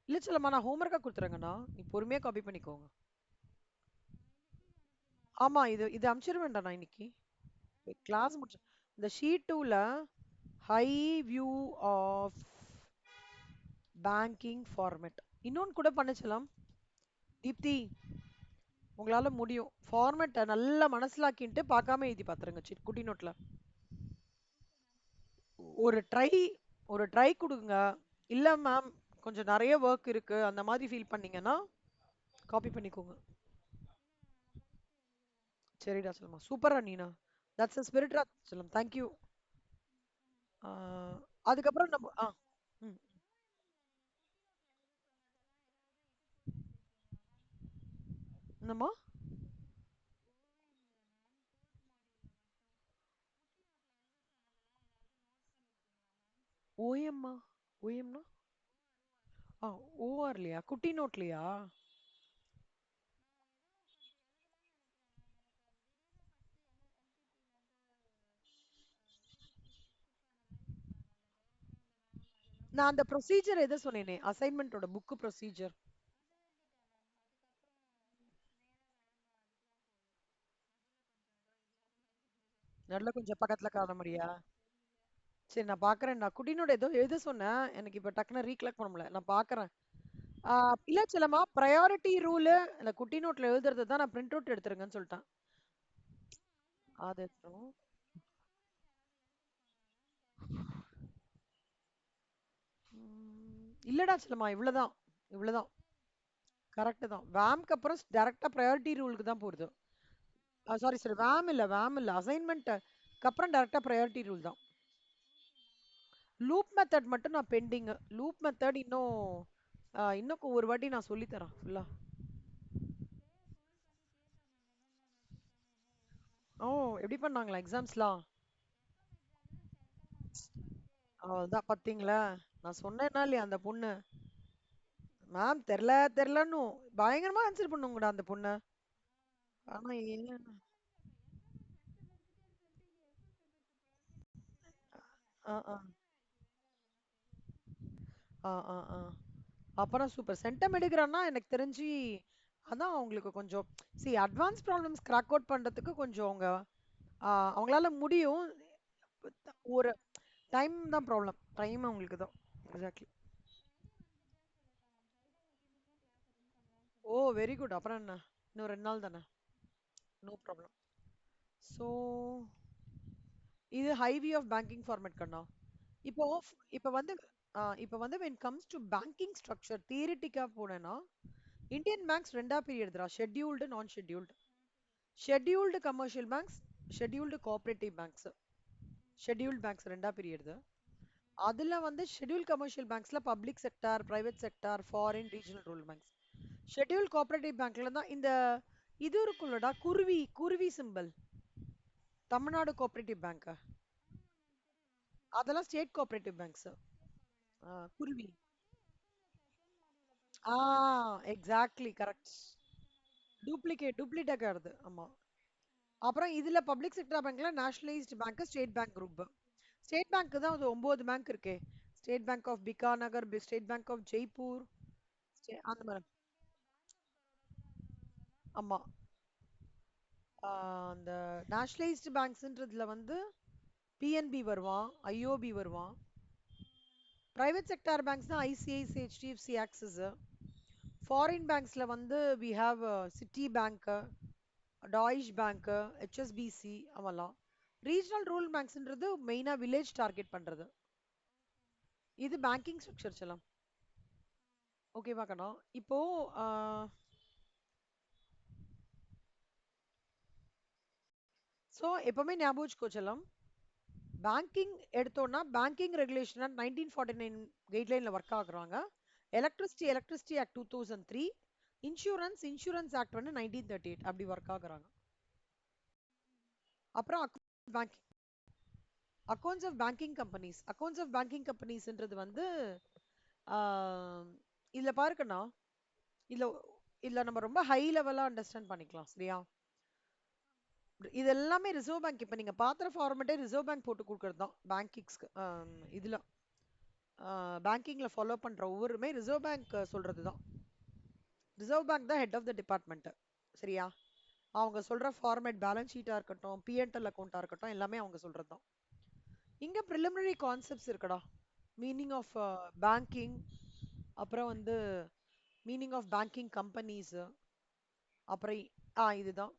[SPEAKER 1] இல்ல சொல்லமா, நான் ஹோம்ஒர்க்கா கொடுத்துறேங்கண்ணா, நீ பொறுமையா காப்பி பண்ணிக்கோங்க. ஆமா இது இது அனுப்பிச்சிருவேன்டா நான் இன்னைக்கு கிளாஸ் முடிச்சு. இந்த ஷீட் 2ல high view of banking format இன்னொன்று கூட பண்ணிச்சலாம். தீப்தி உங்களால முடியும், ஃபார்மேட்டை நல்லா மனசிலாக்கிட்டு பார்க்காம எழுதி பார்த்துருங்க குட்டி நோட்ல. ஒரு ட்ரை ஒரு ட்ரை கொடுங்க. இல்லை மேம் கொஞ்சம் நிறைய ஒர்க் இருக்கு அந்த மாதிரி ஃபீல் பண்ணீங்கன்னா காப்பி பண்ணிக்கோங்க. சரிடா சொல்லுமா, சூப்பரா நீனா, தட்ஸ் அ ஸ்பிரிட்ரா சொல்லும். தேங்க்யூ. அதுக்கப்புறம் நம்ம ம் என்னம்மா ஓஎம்மா, ஓஎம்னா ஓஆர்லையா குட்டி நோட்லையா? நான் அந்த ப்ரொசீஜர் எதை சொன்னேனே, அசைன்மெண்ட்டோட புக் ப்ரொசீஜர். நல்ல கொஞ்சம் பக்கத்துல காண முடியா? சரி நான் பாக்குறேன். நான் குட்டினோட ஏதோ எழுத சொன்னேன், எனக்கு இப்ப டக்குன்னு ரீகலெக்ட் பண்ண முடியல, நான் பாக்குறேன். இல்ல செல்லமா, ப்ரையாரிட்டி ரூல் அந்த குட்டி நோட்ல எழுதுறது தான் நான் பிரிண்ட் அவுட் எடுத்துருங்கன்னு சொல்லிட்டேன். அது எடுத்துரும். இல்லடா செல்லமா, இவ்வளவுதான் இவ்வளவுதான். கரெக்ட் தான். வேம்க்கு அப்புறம் டைரக்டா ப்ரையாரிட்டி ரூலுக்கு தான் போறது. சாரி சாரி, வேம் இல்ல அசைன்மெண்ட் அப்புறம் டைரக்டா ப்ரையாரிட்டி ரூல் தான். மெத்தட் மட்டும் நான் பெண்டிங். லூப் மெத்தட் இன்னும் ஒரு வாட்டி நான் சொல்லி தரேன் ஃபுல்லா. ஓ, எப்படி பண்ணாங்களா எக்ஸாம்ஸ்லாம்? அதான் பாத்தீங்களா, நான் சொன்னேன்னா இல்லையா அந்த பொண்ணு. மேம் தெரில தெரிலன்னு பயங்கரமா ஆன்சர் பண்ணுங்கடா அந்த பொண்ணு. ஆனா ஏன்? ஆ ஆ ஆ ஆ ஆ அப்புறம் சூப்பர் சென்டம் எடுக்கிறான்னா எனக்கு தெரிஞ்சு அதான் அவங்களுக்கு கொஞ்சம் அட்வான்ஸ் ப்ராப்ளம்ஸ் கிராக் அவுட் பண்றதுக்கு கொஞ்சம் அவங்களால முடியும். ஒரு டைம் தான் ப்ராப்ளம், டைம் அவங்களுக்கு தான். எக்ஸாக்ட்லி. ஓ, வெரி குட். அப்புறம் என்ன, இன்னும் 2 நாள் தானே. No problem. ஸோ இது ஹைவி ஆஃப் பேங்கிங் ஃபார்மேட் கண்ணா. இப்போ இப்போ வந்து இப்போ வந்து when comes to banking structure தியரிட்டிக்கா போனேன்னா இந்தியன் பேங்க்ஸ் ரெண்டா பிரியுதுடா, scheduled non scheduled. Scheduled commercial banks, scheduled cooperative banks. Scheduled banks ரெண்டா பிரியுது. அதுல வந்து ஷெட்யூல் கமர்ஷியல் பேங்க்ஸ்ல public sector, private sector, foreign, regional rural banks. Schedule cooperative பேங்க்ல தான் இந்த இது இருக்குல்லடா, குருவி குருவி சிம்பல், தமிழ்நாடு கோஆபரேட்டிவ் பேங்க். அதெல்லாம் ஸ்டேட் கோஆபரேட்டிவ் பேங்க்ஸ். குருவி. ஆ, எக்ஸாக்ட்லி கரெக்ட். டூப்ளிகேட் ஆகுது, ஆமா. அப்புறம் இதுல பப்ளிக் செக்டர் பேங்க்ல nationalised bank, state bank group. State bank தான் அது 9 பேங்க் இருக்கே. State bank of Bikaner, state bank of Jaipur, அந்த மாதிரி. ஆமா. அந்த நேஷனலைஸ்டு பேங்க்ஸ்ன்றதுல வந்து பிஎன்பி வருவான், ஐஓபி வருவான். பிரைவேட் செக்டார் பேங்க்ஸ் தான் ஐசிஐசி, ஹெச்டிஎஃப்சி, ஆக்சிஸ். ஃபாரின் பேங்க்ஸ்ல வந்து we have Citi bank, Deutsche bank, HSBC அவெல்லாம். ரீஜனல் ரூரல் பேங்க்ஸ்ன்றது மெயினா வில்லேஜ் டார்கெட் பண்றது. இது பேங்கிங் ஸ்ட்ரக்சர் செல்லாம். ஓகேவா கண்ணா? இப்போ ஸோ எப்பவுமே ஞாபகம் வச்சுக்கோ செல்லம். பேங்கிங் எடுத்தோம்னா பேங்கிங் ரெகுலேஷன் 1949 கைட்லைன்ல ஒர்க் ஆகுறாங்க. Electricity act 2003. இன்சூரன்ஸ் ஆக்ட் வந்து 1938 அப்படி ஒர்க் ஆகுறாங்க. அப்புறம் பேங்கிங் அக்கௌண்ட்ஸ் ஆஃப் பேங்கிங் கம்பெனிஸ்ன்றது வந்து ஆஹ், இதுல பாருக்கண்ணா, இதுல இதுல நம்ம ரொம்ப ஹை லெவலா அண்டர்ஸ்டாண்ட் பண்ணிக்கலாம், சரியா? இது எல்லாமே ரிசர்வ் பேங்க். இப்ப நீங்க பாத்திர ஃபார்மேட்டே ரிசர்வ் பேங்க் போட்டு கொடுக்கறது தான் பேங்கிங்ஸ்க்கு. இதுல பேங்கிங்ல ஃபாலோ பண்ற ஒவ்வொருமே ரிசர்வ் பேங்க் சொல்றது தான். ரிசர்வ் பேங்க் தான் ஹெட் ஆஃப் த டிபார்ட்மெண்ட், சரியா? அவங்க சொல்ற ஃபார்மேட் பேலன்ஸ் ஷீட்டா இருக்கட்டும், பிஎன்எல் அக்கௌண்டா இருக்கட்டும், எல்லாமே அவங்க சொல்றது தான். இங்க ப்ரிலிமினரி கான்செப்ட்ஸ் இருக்குடா. மீனிங் ஆஃப் பேங்கிங், அப்புறம் வந்து மீனிங் ஆஃப் பேங்கிங் கம்பெனிஸ், அப்புறம் இதுதான்.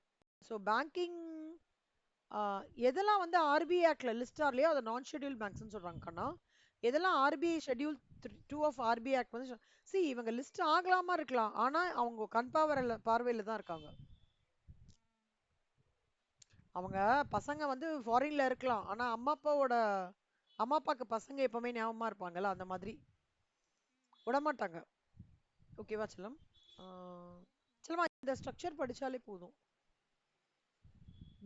[SPEAKER 1] ஸோ பேங்கிங் எதெல்லாம் வந்து ஆர்பிஐ ஆக்ட்ல லிஸ்ட் ஆகலையோ அதை நான் ஷெட்யூல் பேங்க்ஸ்னு சொல்றாங்க கண்ணா. எதெல்லாம் RBI schedule 2 of RBI act வந்து இவங்க லிஸ்ட் ஆகலாமா இருக்கலாம், ஆனா அவங்க கண் பார்வையில தான் இருக்காங்க. அவங்க பசங்க வந்து ஃபாரின்ல இருக்கலாம், ஆனா அம்மா அப்பாக்கு பசங்க எப்பவுமே ஞாபகமா இருப்பாங்கல்ல, அந்த மாதிரி விடமாட்டாங்க. ஓகேவா செல்லம்? செல்லமா இந்த ஸ்ட்ரக்சர் படிச்சாலே போதும்.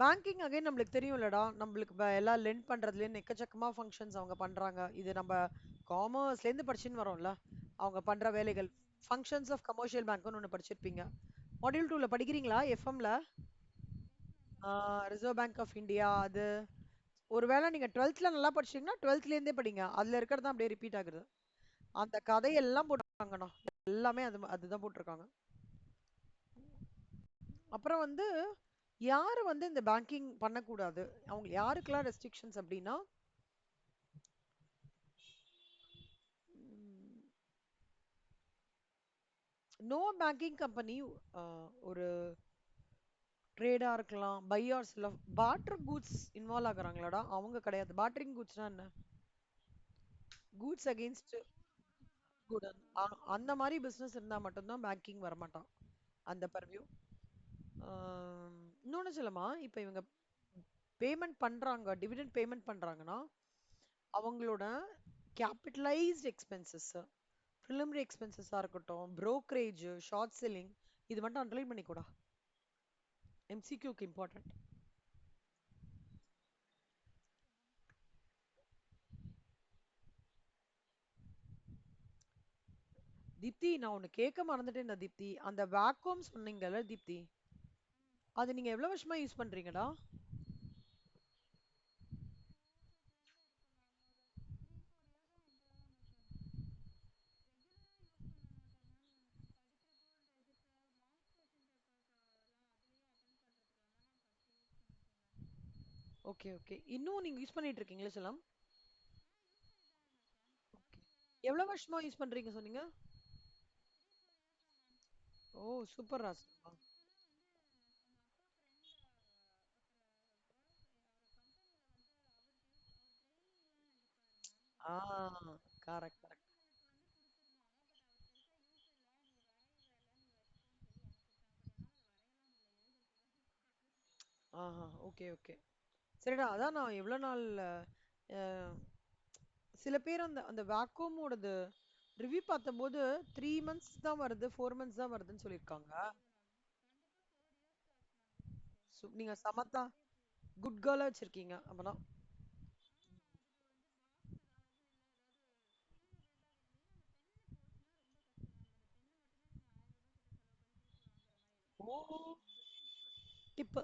[SPEAKER 1] பேங்கிங் அகைன் நம்மளுக்கு தெரியும்லடா, நம்மளுக்கு எல்லாம் லெண்ட் பண்றதுலேருந்து எக்கச்சக்கமா ஃபங்க்ஷன்ஸ் அவங்க பண்றாங்க. இது நம்ம காமர்ஸ்லேருந்து படிச்சுன்னு வரோம்ல, அவங்க பண்ற வேலைகள். ஃபங்க்ஷன்ஸ் ஆஃப் கமர்ஷியல் பேங்க்னு ஒன்று படிச்சிருப்பீங்க, மாடியூல் 2ல படிக்கிறீங்களா எஃப்எம்ல? Reserve bank of India. அது ஒருவேளை நீங்க 12th நல்லா படிச்சீங்கன்னா 12th படிங்க, அதுல இருக்கிறது தான் அப்படியே ரிப்பீட் ஆகுது. அந்த கதையெல்லாம் போட்டிருக்காங்கண்ணா, எல்லாமே அதுதான் போட்டிருக்காங்க. அப்புறம் வந்து யாரு வந்து இந்த பேங்கிங் பண்ணக்கூடாது, அவங்க யாருக்கெல்லாம் ரெஸ்ட்ரிக்ஷன்ஸ் அப்படின்னா, நோ பேங்கிங் கம்பெனி ஒரு ட்ரேடா இருக்கலாம், buy or sell of barter goods involve ஆகுறாங்களாடா, அவங்க கிடையாது. பார்ட்டரிங் கூட்ஸ்னா என்ன? Goods against good. அந்த மாதிரி பிசினஸ் இருந்தா மட்டும்தான் பேங்கிங் வரமாட்டான் அந்த பர்வியூ. இன்னொன்னு சொல்லமா, இப்ப இவங்க பேமெண்ட் பண்றாங்க, டிவிடெண்ட் பேமெண்ட் பண்றாங்கன்னா அவங்களோட கேபிட்டலைஸ்ட் எக்ஸ்பென்சஸ், ப்ரிலிமினரி எக்ஸ்பென்சஸா இருக்கட்டும், brokerage, ஷார்ட் செல்லிங், இது மட்டும் அண்டர்லைன் பண்ணிக்கூடா. எம்சிக்யூக்கு இம்பார்ட்டன்ட். தீப்தி, நான் ஒண்ணு கேட்க மறந்துட்டேன்டா தீப்தி. அந்த வேக்யூம் சொன்னீங்கல்ல தீப்தி, அது நீங்க எவ்வளவு வருஷமா யூஸ் பண்றீங்கடா? ஓகே ஓகே, இன்னும் நீங்க யூஸ் பண்ணிட்டு இருக்கீங்களா செல்லம்? ஓகே. எவ்வளவு வருஷமா யூஸ் பண்றீங்க சொன்னீங்க? ஓ சூப்பர் ராஸ். ஆ கரெக்ட் கரெக்ட். ஆஹா, ஓகே ஓகே. சரிடா, அதான் நான் எவ்வளவு நாள் அஹ், சில பேர் அந்த அந்த வேக்யூமோடது ரிவ்யூ பார்த்தபோது 3 months தான் வருது, 4 months தான் வருதுன்னு சொல்லியிருக்காங்க. நீங்க சமத்தா குட் கேர்ளா வச்சிருக்கீங்க அப்பனா. ஓ டிப்பு.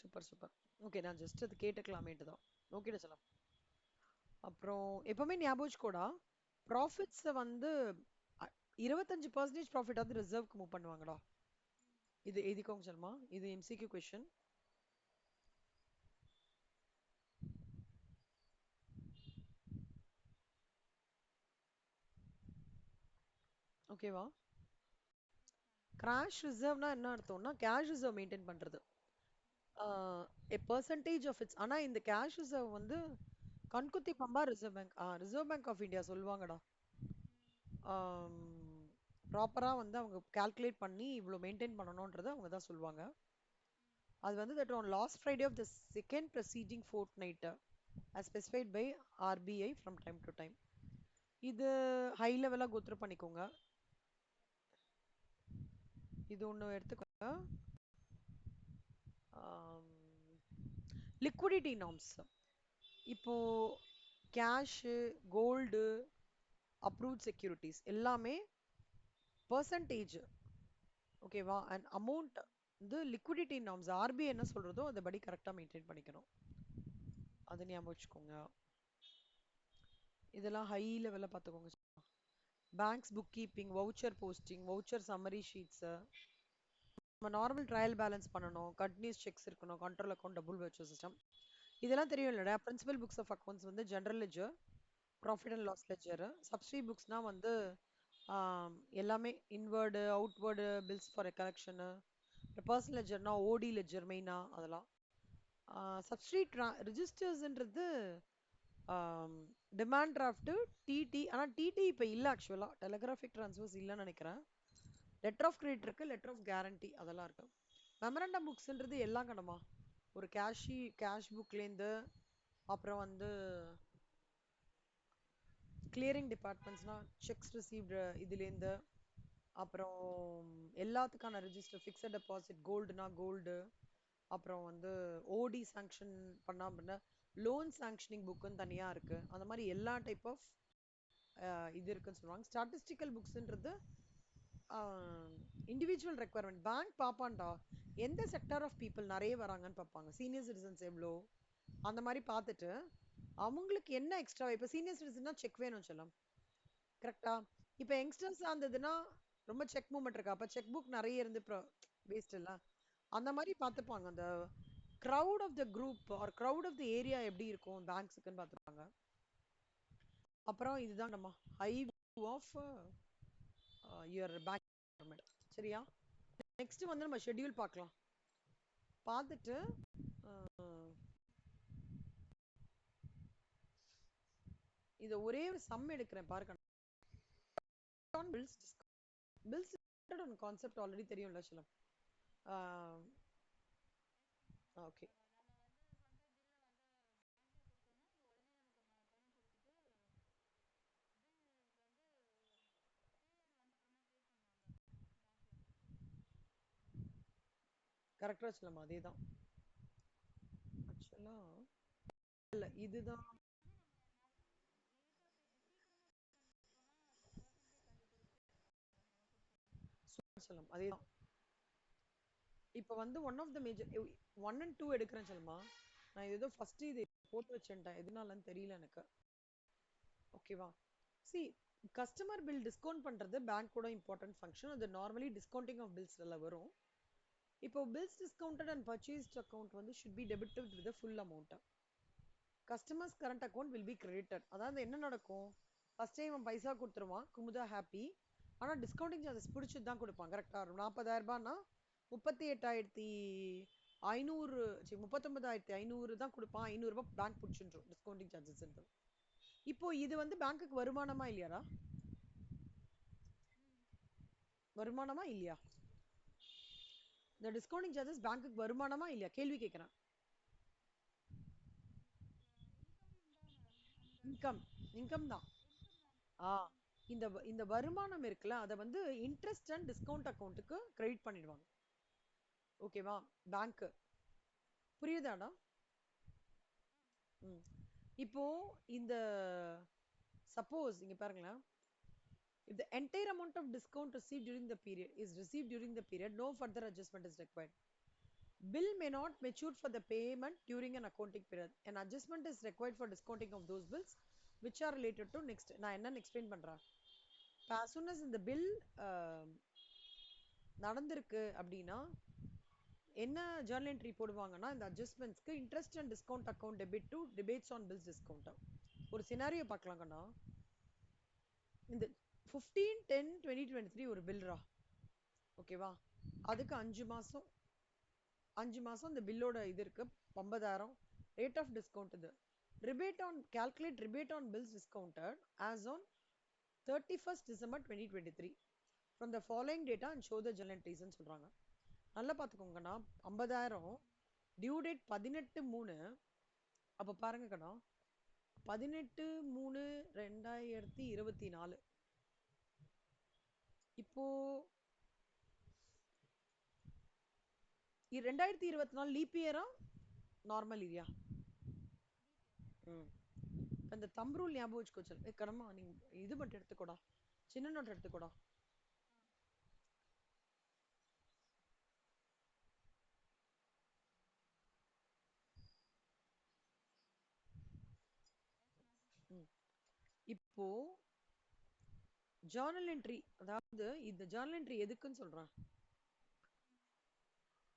[SPEAKER 1] Super super. ஓகே, நான் ஜஸ்ட் அது கேட்டுக்கலாமேட்டு தான். ஓகேடா சொல்லலாம். அப்புறம் எப்பவுமே ஞாபகம் வச்சுக்கோடா, ப்ராஃபிட்ஸை வந்து 25% ப்ராஃபிட் வந்து ரிசர்வ்க்கு மூவ் பண்ணுவாங்கடா. இது எழுதிக்கோங்க சல்மா, இது எம்சிக்யூ கொஸ்டின். ஓகேவா? கிராஷ் ரிசர்வ்னா என்ன அர்த்தம்னா கேஷ் ரிசர்வ் மெயின்டைன் பண்றது. A percentage of its. ஆனா இந்த கேஷ் ரிசர்வ் வந்து கண்குத்தி பம்பா reserve bank, reserve bank of India சொல்லுவாங்கடா. ப்ராப்பரா வந்து அவங்க கால்குலேட் பண்ணி இவ்வளோ மெயின்டைன் பண்ணணும்ன்றதை அவங்க தான் சொல்லுவாங்க. அது வந்து that on last Friday of the second preceding fortnight as specified by RBI from time to time. இது ஹை லெவலா கோத்ரூ பண்ணிக்கோங்க. இது ஒன்று எடுத்துக்கோங்க. Liquidity norms. இப்போ கேஷு, கோல்டு, அப்ரூவ்ட் செக்யூரிட்டிஸ் எல்லாமே பர்சன்டேஜ், ஓகேவா, அண்ட் அமௌண்ட் வந்து லிக்விடிட்டி நார்ம்ஸ் ஆர்பிஐ என்ன சொல்றதோ அதை படி கரெக்டாக மெயின்டைன் பண்ணிக்கணும். அதை ஞாபகம் வச்சுக்கோங்க. இதெல்லாம் ஹை லெவலில் பார்த்துக்கோங்க. Banks book keeping, voucher posting, voucher summary sheets, நம்ம நார்மல் ட்ரையல் பேலன்ஸ் பண்ணணும், கண்டினியூஸ் செக்ஸ் இருக்கணும், control account, double voucher system. இதெல்லாம் தெரியும் இல்லடா. பிரின்சிபல் புக்ஸ் ஆஃப் அக்கௌண்ட்ஸ் வந்து general ledger, profit and loss ledger. Subsidiary புக்ஸ்னா வந்து எல்லாமே inward outward bills for collection. Personal லெட்ஜர்னா ஓடி லெட்ஜர் மெயினா அதெல்லாம். சப்ஸ்டி ரிஜிஸ்டர்ஸ்ன்றது டிமாண்ட் டிராஃப்ட், டிடி. ஆனால் டிடி இப்போ இல்லை ஆக்சுவலாக, டெலிகிராஃபிக் ட்ரான்ஸ்ஃபர்ஸ் இல்லைன்னு நினைக்கிறேன். லெட்டர் ஆஃப் கிரெடிட் இருக்கு, லெட்டர் ஆஃப் கேரண்டி அதெல்லாம் இருக்கு. மெமரண்டம் புக்ஸ்ன்றது எல்லாம் கடமா, ஒரு கேஷ் புக்லேருந்து அப்புறம் வந்து கிளியரிங் டிபார்ட்மெண்ட்ஸ்னா செக்ஸ் ரிசீவ்டு இதுலேருந்து, அப்புறம் எல்லாத்துக்கான ரெஜிஸ்டர், ஃபிக்ஸட் டெபாசிட், கோல்டுனா கோல்டு, அப்புறம் வந்து ஓடி சாங்ஷன் பண்ணா அப்படின்னா லோன் சாங்ஷனிங் புக்குன்னு தனியாக இருக்குது. அந்த மாதிரி எல்லா டைப் ஆஃப் இது இருக்குன்னு சொல்லுவாங்க. ஸ்டாட்டிஸ்டிக்கல் புக்ஸ்ன்றது இண்டிவிஜுவல் ரெக்குவயர்மெண்ட். பேங்க் பார்ப்பான்டா எந்த செக்டார் ஆஃப் பீப்புள் நிறைய வராங்கன்னு பார்ப்பாங்க. சீனியர் சிட்டிசன்ஸ் எவ்வளோ அந்த மாதிரி பார்த்துட்டு அவங்களுக்கு என்ன எக்ஸ்ட்ரா. இப்போ சீனியர் சிட்டிசன்னா செக் வேணும் சொல்லம், கரெக்டா? இப்போ யங்ஸ்டர்ஸாக இருந்ததுன்னா ரொம்ப செக் மூமெண்ட் இருக்கா, அப்போ செக் புக் நிறைய இருந்து வேஸ்ட் இல்லை. அந்த மாதிரி பார்த்துப்பாங்க. அந்த crowd of the group or crowd of the area எப்படி இருக்கும் பேங்க்ஸுக்குன்னு பார்த்துப்பாங்க. அப்புறம் இதுதான் நம்ம high view of your bank government. சரியா? நெக்ஸ்ட் வந்து நம்ம ஷெட்யூல் பார்க்கலாம். பார்த்துட்டு இதை ஒரே ஒரு சம் எடுக்கிறேன் பாருங்க. பில்ஸ் கான்செப்ட் ஆல்ரெடி தெரியும்ல சிலம். ஓகே. கரெக்டா சொல்லலாமா? அதேதான் ஆக்சுவலா. இல்ல இதுதான் சொல்லலாம். அதேதான். இப்ப வந்து one of the major 1 and 2 எடுக்கிறேன் சொல்லுமா. நான் ஏதோ ஃபர்ஸ்ட் இது போட்டு வச்சுட்டேன், எதனாலன்னு தெரியல எனக்கு. ஓகேவா? சி, கஸ்டமர் பில் டிஸ்கவுண்ட் பண்றது பேங்கோட இம்பார்ட்டன்ட் ஃபங்க்ஷன். அது நார்மலி டிஸ்கவுண்டிங் ஆஃப் பில்ஸ்ல வரும். இப்போ bills discounted and purchased account வந்து should be debited with full amount. Customers current account will be credited. அதாவது என்ன நடக்கும்? ஃபர்ஸ்ட் டைம் அவன் பைசா கொடுத்துருவான், குமுதா ஹாப்பி. ஆனா டிஸ்கவுண்டிங் சார்ஜஸ் பிடிச்சிட்டு தான் கொடுப்பான். கரெக்டா? 40,000 ரூபாய்னா 38,500, 39,500 தான் கொடுப்பான். 500 ரூபாய் பேங்க் பிடிச்சிடும் டிஸ்கவுண்டிங் சார்ஜஸ். இப்போ இது வந்து பேங்க்குக்கு வருமானமா இல்லையாடா? வருமானமா இல்லையா? இந்த டிஸ்கவுண்டிங் சார்ஜஸ் பேங்க்குக்கு வருமானமா இல்லையா? கேள்வி கேட்கிறேன். இன்கம். இன்கம் தான். ஆ, இந்த இந்த வருமானம் இருக்குல்ல, அதை வந்து இன்ட்ரெஸ்ட் அண்ட் டிஸ்கவுண்ட் அக்கௌண்ட்டுக்கு கிரெடிட் பண்ணிடுவாங்க. ஓகேவா? பேங்க். புரியுதாடா? ம். இப்போ இந்த சப்போஸ் இங்க பாருங்களேன், if the entire amount of discount received during the period is received during the period, no further adjustment is required. Bill may not mature for the payment during an accounting period. An adjustment is required for discounting of those bills which are related to next. நான் என்னன்னு explain பண்றேன். as soon as இந்த bill நடந்திருக்கு அப்படின்னா என்ன journal entry போடுவாங்கன்னா, இந்த அட்ஜஸ்ட்மெண்ட்ஸ்க்கு interest and discount account debit to rebates on bills discount. ஒரு சினாரியோ பார்க்கலாங்கண்ணா. இந்த 15/10/2023 ஒரு பில்ரா. ஓகேவா? அதுக்கு 5 மாசம் இந்த பில்லோட இது இருக்கு. 50,000 ரேட் ஆஃப் டிஸ்கவுண்ட். இது rebate on calculate rebate on bills discounted as on 31st December 2023 from the following data and show the journal entries ன்னு சொல்றாங்க. நல்லா பார்த்துக்கோங்கண்ணா. 50,000 டியூ டேட் 18/3. அப்ப பாருங்க கண்ணா, 18/3/2024. இப்போ 2024 லீப் இயரா நார்மல் இயரா? அந்த தம் ரூல் ஞாபகம் வச்சுக்கோ. சொல்லு கடமா, நீங்க இது மட்டும் எடுத்துக்கோடா, சின்ன நோட் எடுத்துக்கோடா. இப்போ ஜர்னல் என்ட்ரி, அதாவது இந்த ஜர்னல் என்ட்ரி எதுக்குன்னு சொல்றேன்.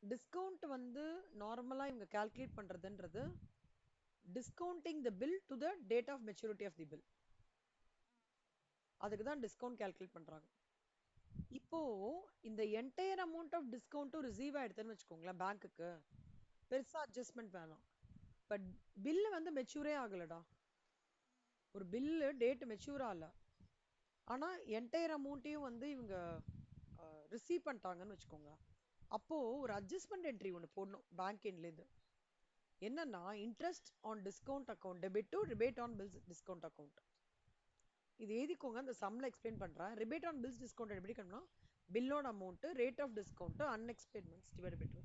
[SPEAKER 1] டிஸ்கவுண்ட் வந்து நார்மலா இவங்க கால்குலேட் பண்றதுன்றது discounting the bill to the date of maturity of the bill. அதுக்கு தான் டிஸ்கவுண்ட் கால்குலேட் பண்றாங்க. இப்போ இந்த என்டையர் அமௌண்ட் ஆஃப் டிஸ்கவுண்ட்டும் ரிசீவ் ஆயிடுதுன்னு வச்சுக்கோங்களேன், பேங்க்குக்கு பெருசா அட்ஜஸ்ட்மெண்ட் வேணும். பட் பில்லு வந்து மெச்சூரே ஆகலடா. ஒரு பில்லு டேட் மெச்சூர் ஆகல, ஆனா என்டையர் அமௌண்ட்டையும் வந்து இவங்க ரிசீவ் பண்ணிட்டாங்கன்னு வச்சுக்கோங்க. அப்போ ஒரு அட்ஜஸ்ட்மெண்ட் என்ட்ரி ஒன்று போடணும் பேங்க் எண்ட்லேருந்து. என்னன்னா, interest on discount account debit to rebate on bills discount account. இது எழுதிக்கோங்க, அந்த சம்ல எக்ஸ்பிளைன் பண்றேன். ரிபேட் ஆன் பில்ஸ் டிஸ்கவுண்ட் எப்படி பண்ணணும்? பில்லோட அமௌண்ட், ரேட் ஆஃப் டிஸ்கவுண்ட், அன்எக்ஸ்பென்மெண்ட்ஸ் டிவைட் பை 2.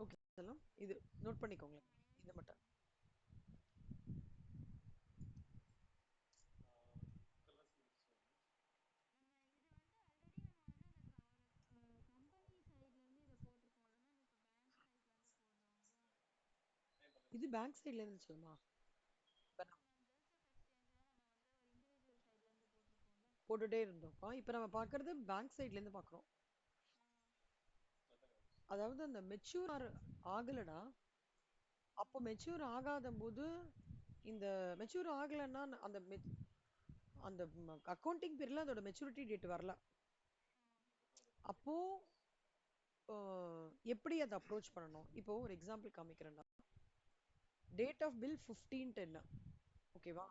[SPEAKER 1] ஓகே, இது நோட் பண்ணிக்கோங்க. இது மட்டும் இது பேங்க் சைட்ல இருந்து சொல்லுமா. போட்டுட்டே இருந்தோம். இப்போ நம்ம பார்க்கறது பேங்க் சைட்ல இருந்து பார்க்குறோம். அதாவது அந்த மெச்சூர் ஆகலடா. அப்போ மெச்சூர் ஆகாத போது, இந்த மெச்சூர் ஆகலைன்னா அந்த அந்த அக்கௌண்டிங் பீரியட்ல அதோட மெச்சூரிட்டி டேட் வரல. அப்போ எப்படி அதை அப்ரோச் பண்ணணும்? இப்போ ஒரு எக்ஸாம்பிள் காமிக்கிறேன்டா. Date of bill 15/10. ஓகேவா?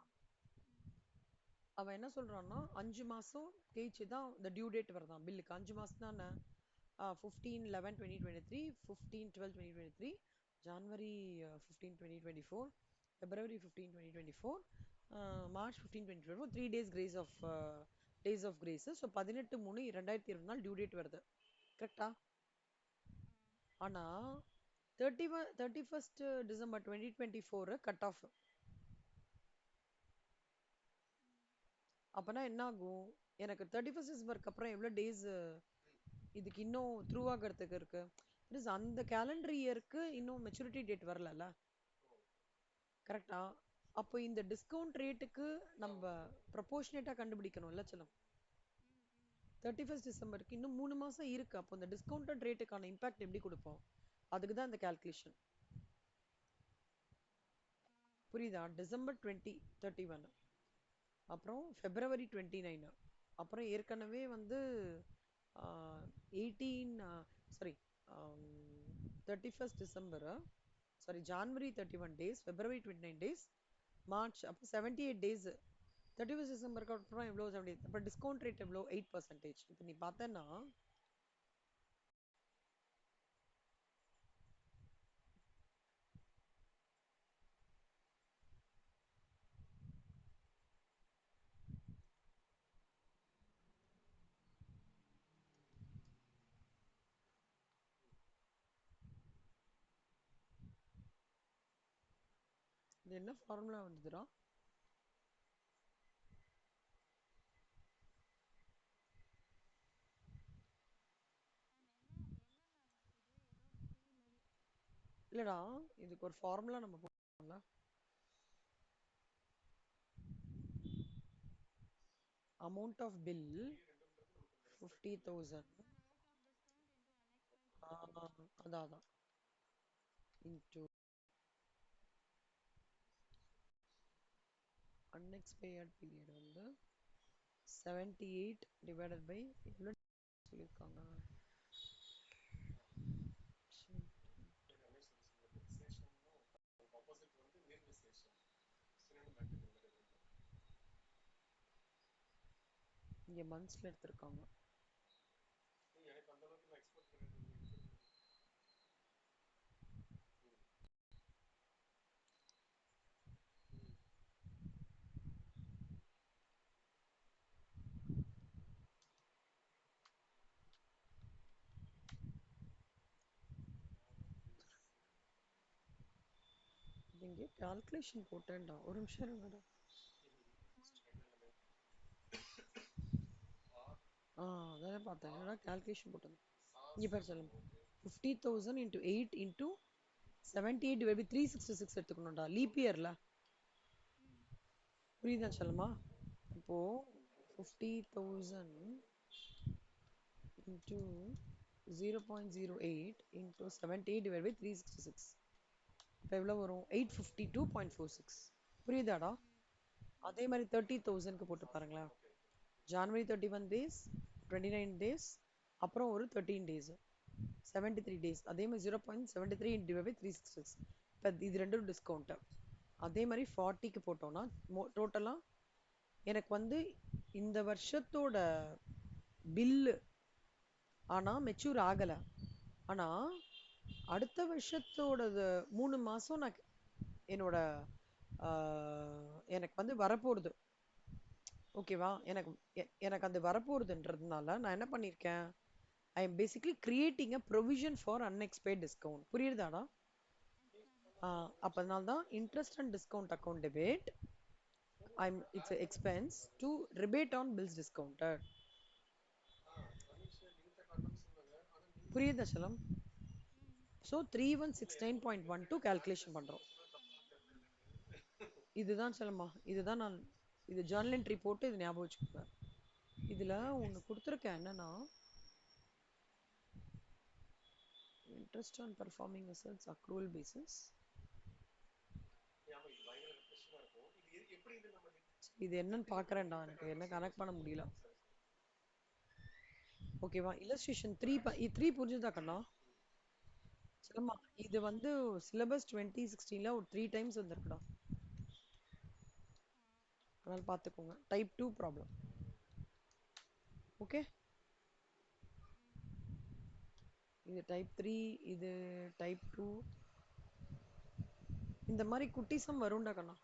[SPEAKER 1] அவன் என்ன சொல்றான்னா, 5 மாசம் கழிச்சு தான் இந்த டியூ டேட் வருதான் பில்லுக்கு. 5 மாசம் தானே. 15 11 2023, 15 12 2023, January 15 2024, February 15 2024, March 15 2024, 3 days grace of days of grace. So 18/3/2024 due date வருது. கரெக்டா? ஆனா 31st டிசம்பர் 2024 கட் ஆஃப். அப்பனா என்ன ஆகும்? எனக்கு 31st டிசம்பருக்கு அப்புறம் எவ்வளோ டேஸ் இதுக்கு இன்னும் த்ரூ ஆகிறதுக்கு இருக்கு? அந்த கேலண்டர் இயருக்கு இன்னும் மெச்சூரிட்டி டேட் வரலல்ல. கரெக்டா? அப்போ இந்த டிஸ்கவுண்ட் ரேட்டுக்கு நம்ம ப்ரொபோர்ஷனேட்டா கண்டுபிடிக்கணும்ல செல்லம். 31st டிசம்பருக்கு இன்னும் 3 மாசம் இருக்கு. அப்போ இந்த டிஸ்கவுண்டட் ரேட்டுக்கான இம்பாக்ட் எப்படி கொடுப்போம்? அதுக்கு தான் இந்த கால்குலேஷன். புரியுதா? டிசம்பர் 2031, அப்புறம் February 29, அப்புறம் ஏற்கனவே வந்து 31st December, sorry January 31 days, February 29 days, March அப்போ 78 days. 31st டிசம்பருக்கு அப்புறம் எவ்வளோ? 70. அப்போ டிஸ்கவுண்ட் ரேட் எவ்வளோ? 8%. இப்போ நீ பார்த்தேன்னா இது என்ன ஃபார்முலா வந்ததுடா? இல்லடா, இதுக்கு ஒரு ஃபார்முலா நம்ம போடணும்ல. Amount of bill 50,000. அதான் இன்டூ unexpired period வந்து 78 டிவைடட் பை எவ்வளோ சொல்லியிருக்காங்க? இங்க மந்த்ஸ்ல எடுத்திருக்காங்க. இங்கே கால்குலேஷன் போட்டேன்டா, ஒரு நிமிஷம் இருங்கடா. அதானே பார்த்தேன். என்னடா கால்குலேஷன் போட்டது? இங்கே பேர் சொல்லுங்க. 50,000 இன்டூ 8 இன்டூ 78 டிவைட் பை 366 எடுத்துக்கணும்டா, லீப் இயர்ல. புரியுதா செல்லமா? இப்போ 50,000 இன்டூ 0.08 இன்டூ 78 டிவைட் பை 366. இப்போ எவ்வளோ வரும்? 852.46. புரியுதாடா? அதே மாதிரி 30,000க்கு போட்டு பாருங்களேன். January 31 days, 29 days, அப்புறம் ஒரு 13 days, 73 days. அதே மாதிரி 0.73 டிவைட் பை 366. இப்போ இது ரெண்டும் டிஸ்கவுண்ட்டு. அதே மாதிரி 40க்கு போட்டோம்னா டோட்டலாக எனக்கு வந்து இந்த வருஷத்தோட பில்லு ஆனால் மெச்சூர் ஆகலை. ஆனால் அடுத்த வருஷத்தோடது 3 மாதம் நான் என்னோட எனக்கு வந்து வரப்போகிறது. ஓகேவா? எனக்கு அது வரப்போகிறதுன்றதுனால நான் என்ன பண்ணியிருக்கேன்? I am basically creating a provision for unexpected discount. புரியுதாடா? அப்போ அதனால தான் interest and discount account debit, it's expense to rebate on bills discounted. புரியுதா செல்லம்? ஸோ 3169.12 கால்குலேஷன் பண்ணுறோம். இதுதான் செல்லம்மா, இதுதான் நான் இது ஜர்னல் என்ட்ரி போட்டு இது ஞாபகம் வச்சுக்கோங்க. இதில் ஒன்று கொடுத்துருக்கேன், என்னன்னா interest on performing assets accrual basis. இது என்னன்னு பார்க்குறேன்டா, எனக்கு என்ன கனெக்ட் பண்ண முடியல. ஓகேவா? இல்லஸ்ட்ரேஷன் 3 புரிஞ்சுதா கண்ணா? சரிம்மா, இது வந்து சிலபஸ் 2016ல் ஒரு 3 டைம்ஸ் வந்திருக்குடா. அதனால் பார்த்துக்கோங்க. Type 2 problem. ஓகே. இது டைப் 3, இது டைப் 2. இந்த மாதிரி குட்டி சம் வரும்டா கண்ணா.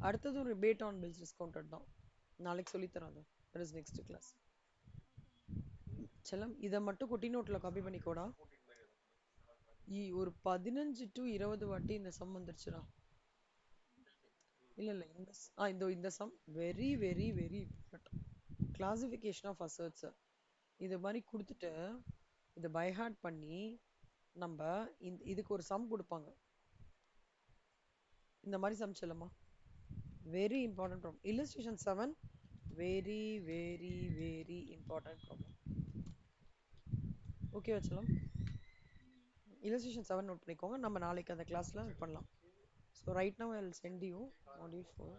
[SPEAKER 1] அடுத்தது ஒரு பேட் ஆன் பில்ஸ் டிஸ்கவுண்டட் தான். நாளைக்கு சொல்லித்தரோம் அது. That is next class. செல்லம் இதை மட்டும் குட்டி நோட்டில் காப்பி பண்ணிக்கோடா. ஒரு 15 to 20 வாட்டி இந்த சம் வந்துருச்சுடா. இல்ல இல்ல இந்த some very very very important. Classification of assets இது மாதிரி கொடுத்துட்டு இதை பைஹார்ட் பண்ணி நம்ம இதுக்கு ஒரு சம் கொடுப்பாங்க. இந்த மாதிரி சம் செல்லுமா. Very important problem. Illustration 7 very very very important problem. Okay வச்சலாம். illustration 7 நோட் பண்ணிக்கோங்க. நம்ம நாளைக்கு அந்த கிளாஸ்ல பண்ணலாம். So right now I will send you module 4.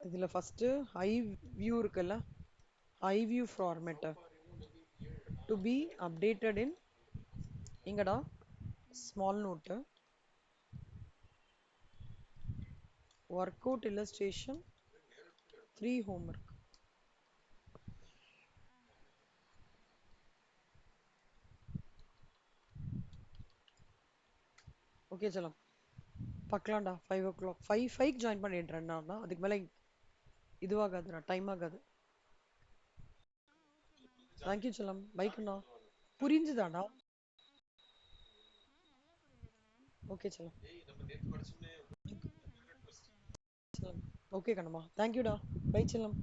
[SPEAKER 1] இதுல ஃபர்ஸ்ட் ஹை வியூ இருக்குல்ல, high view format to be updated in எங்கடா small note work out illustration 3 homework. Okay சலம் பார்க்கலாம்டா. 5 o'clock 5 ஜாயின் பண்ணிடுறேன். நான் அதுக்கு மேலே இதுவாகாதுடா, டைம் ஆகாது. தேங்க்யூ செல்லம். பைக்குண்ணா. புரிஞ்சுதாடா? ஓகே செல்லம். செல்லம் ஓகே கண்ணம்மா. தேங்க்யூடா. பை செல்லம்.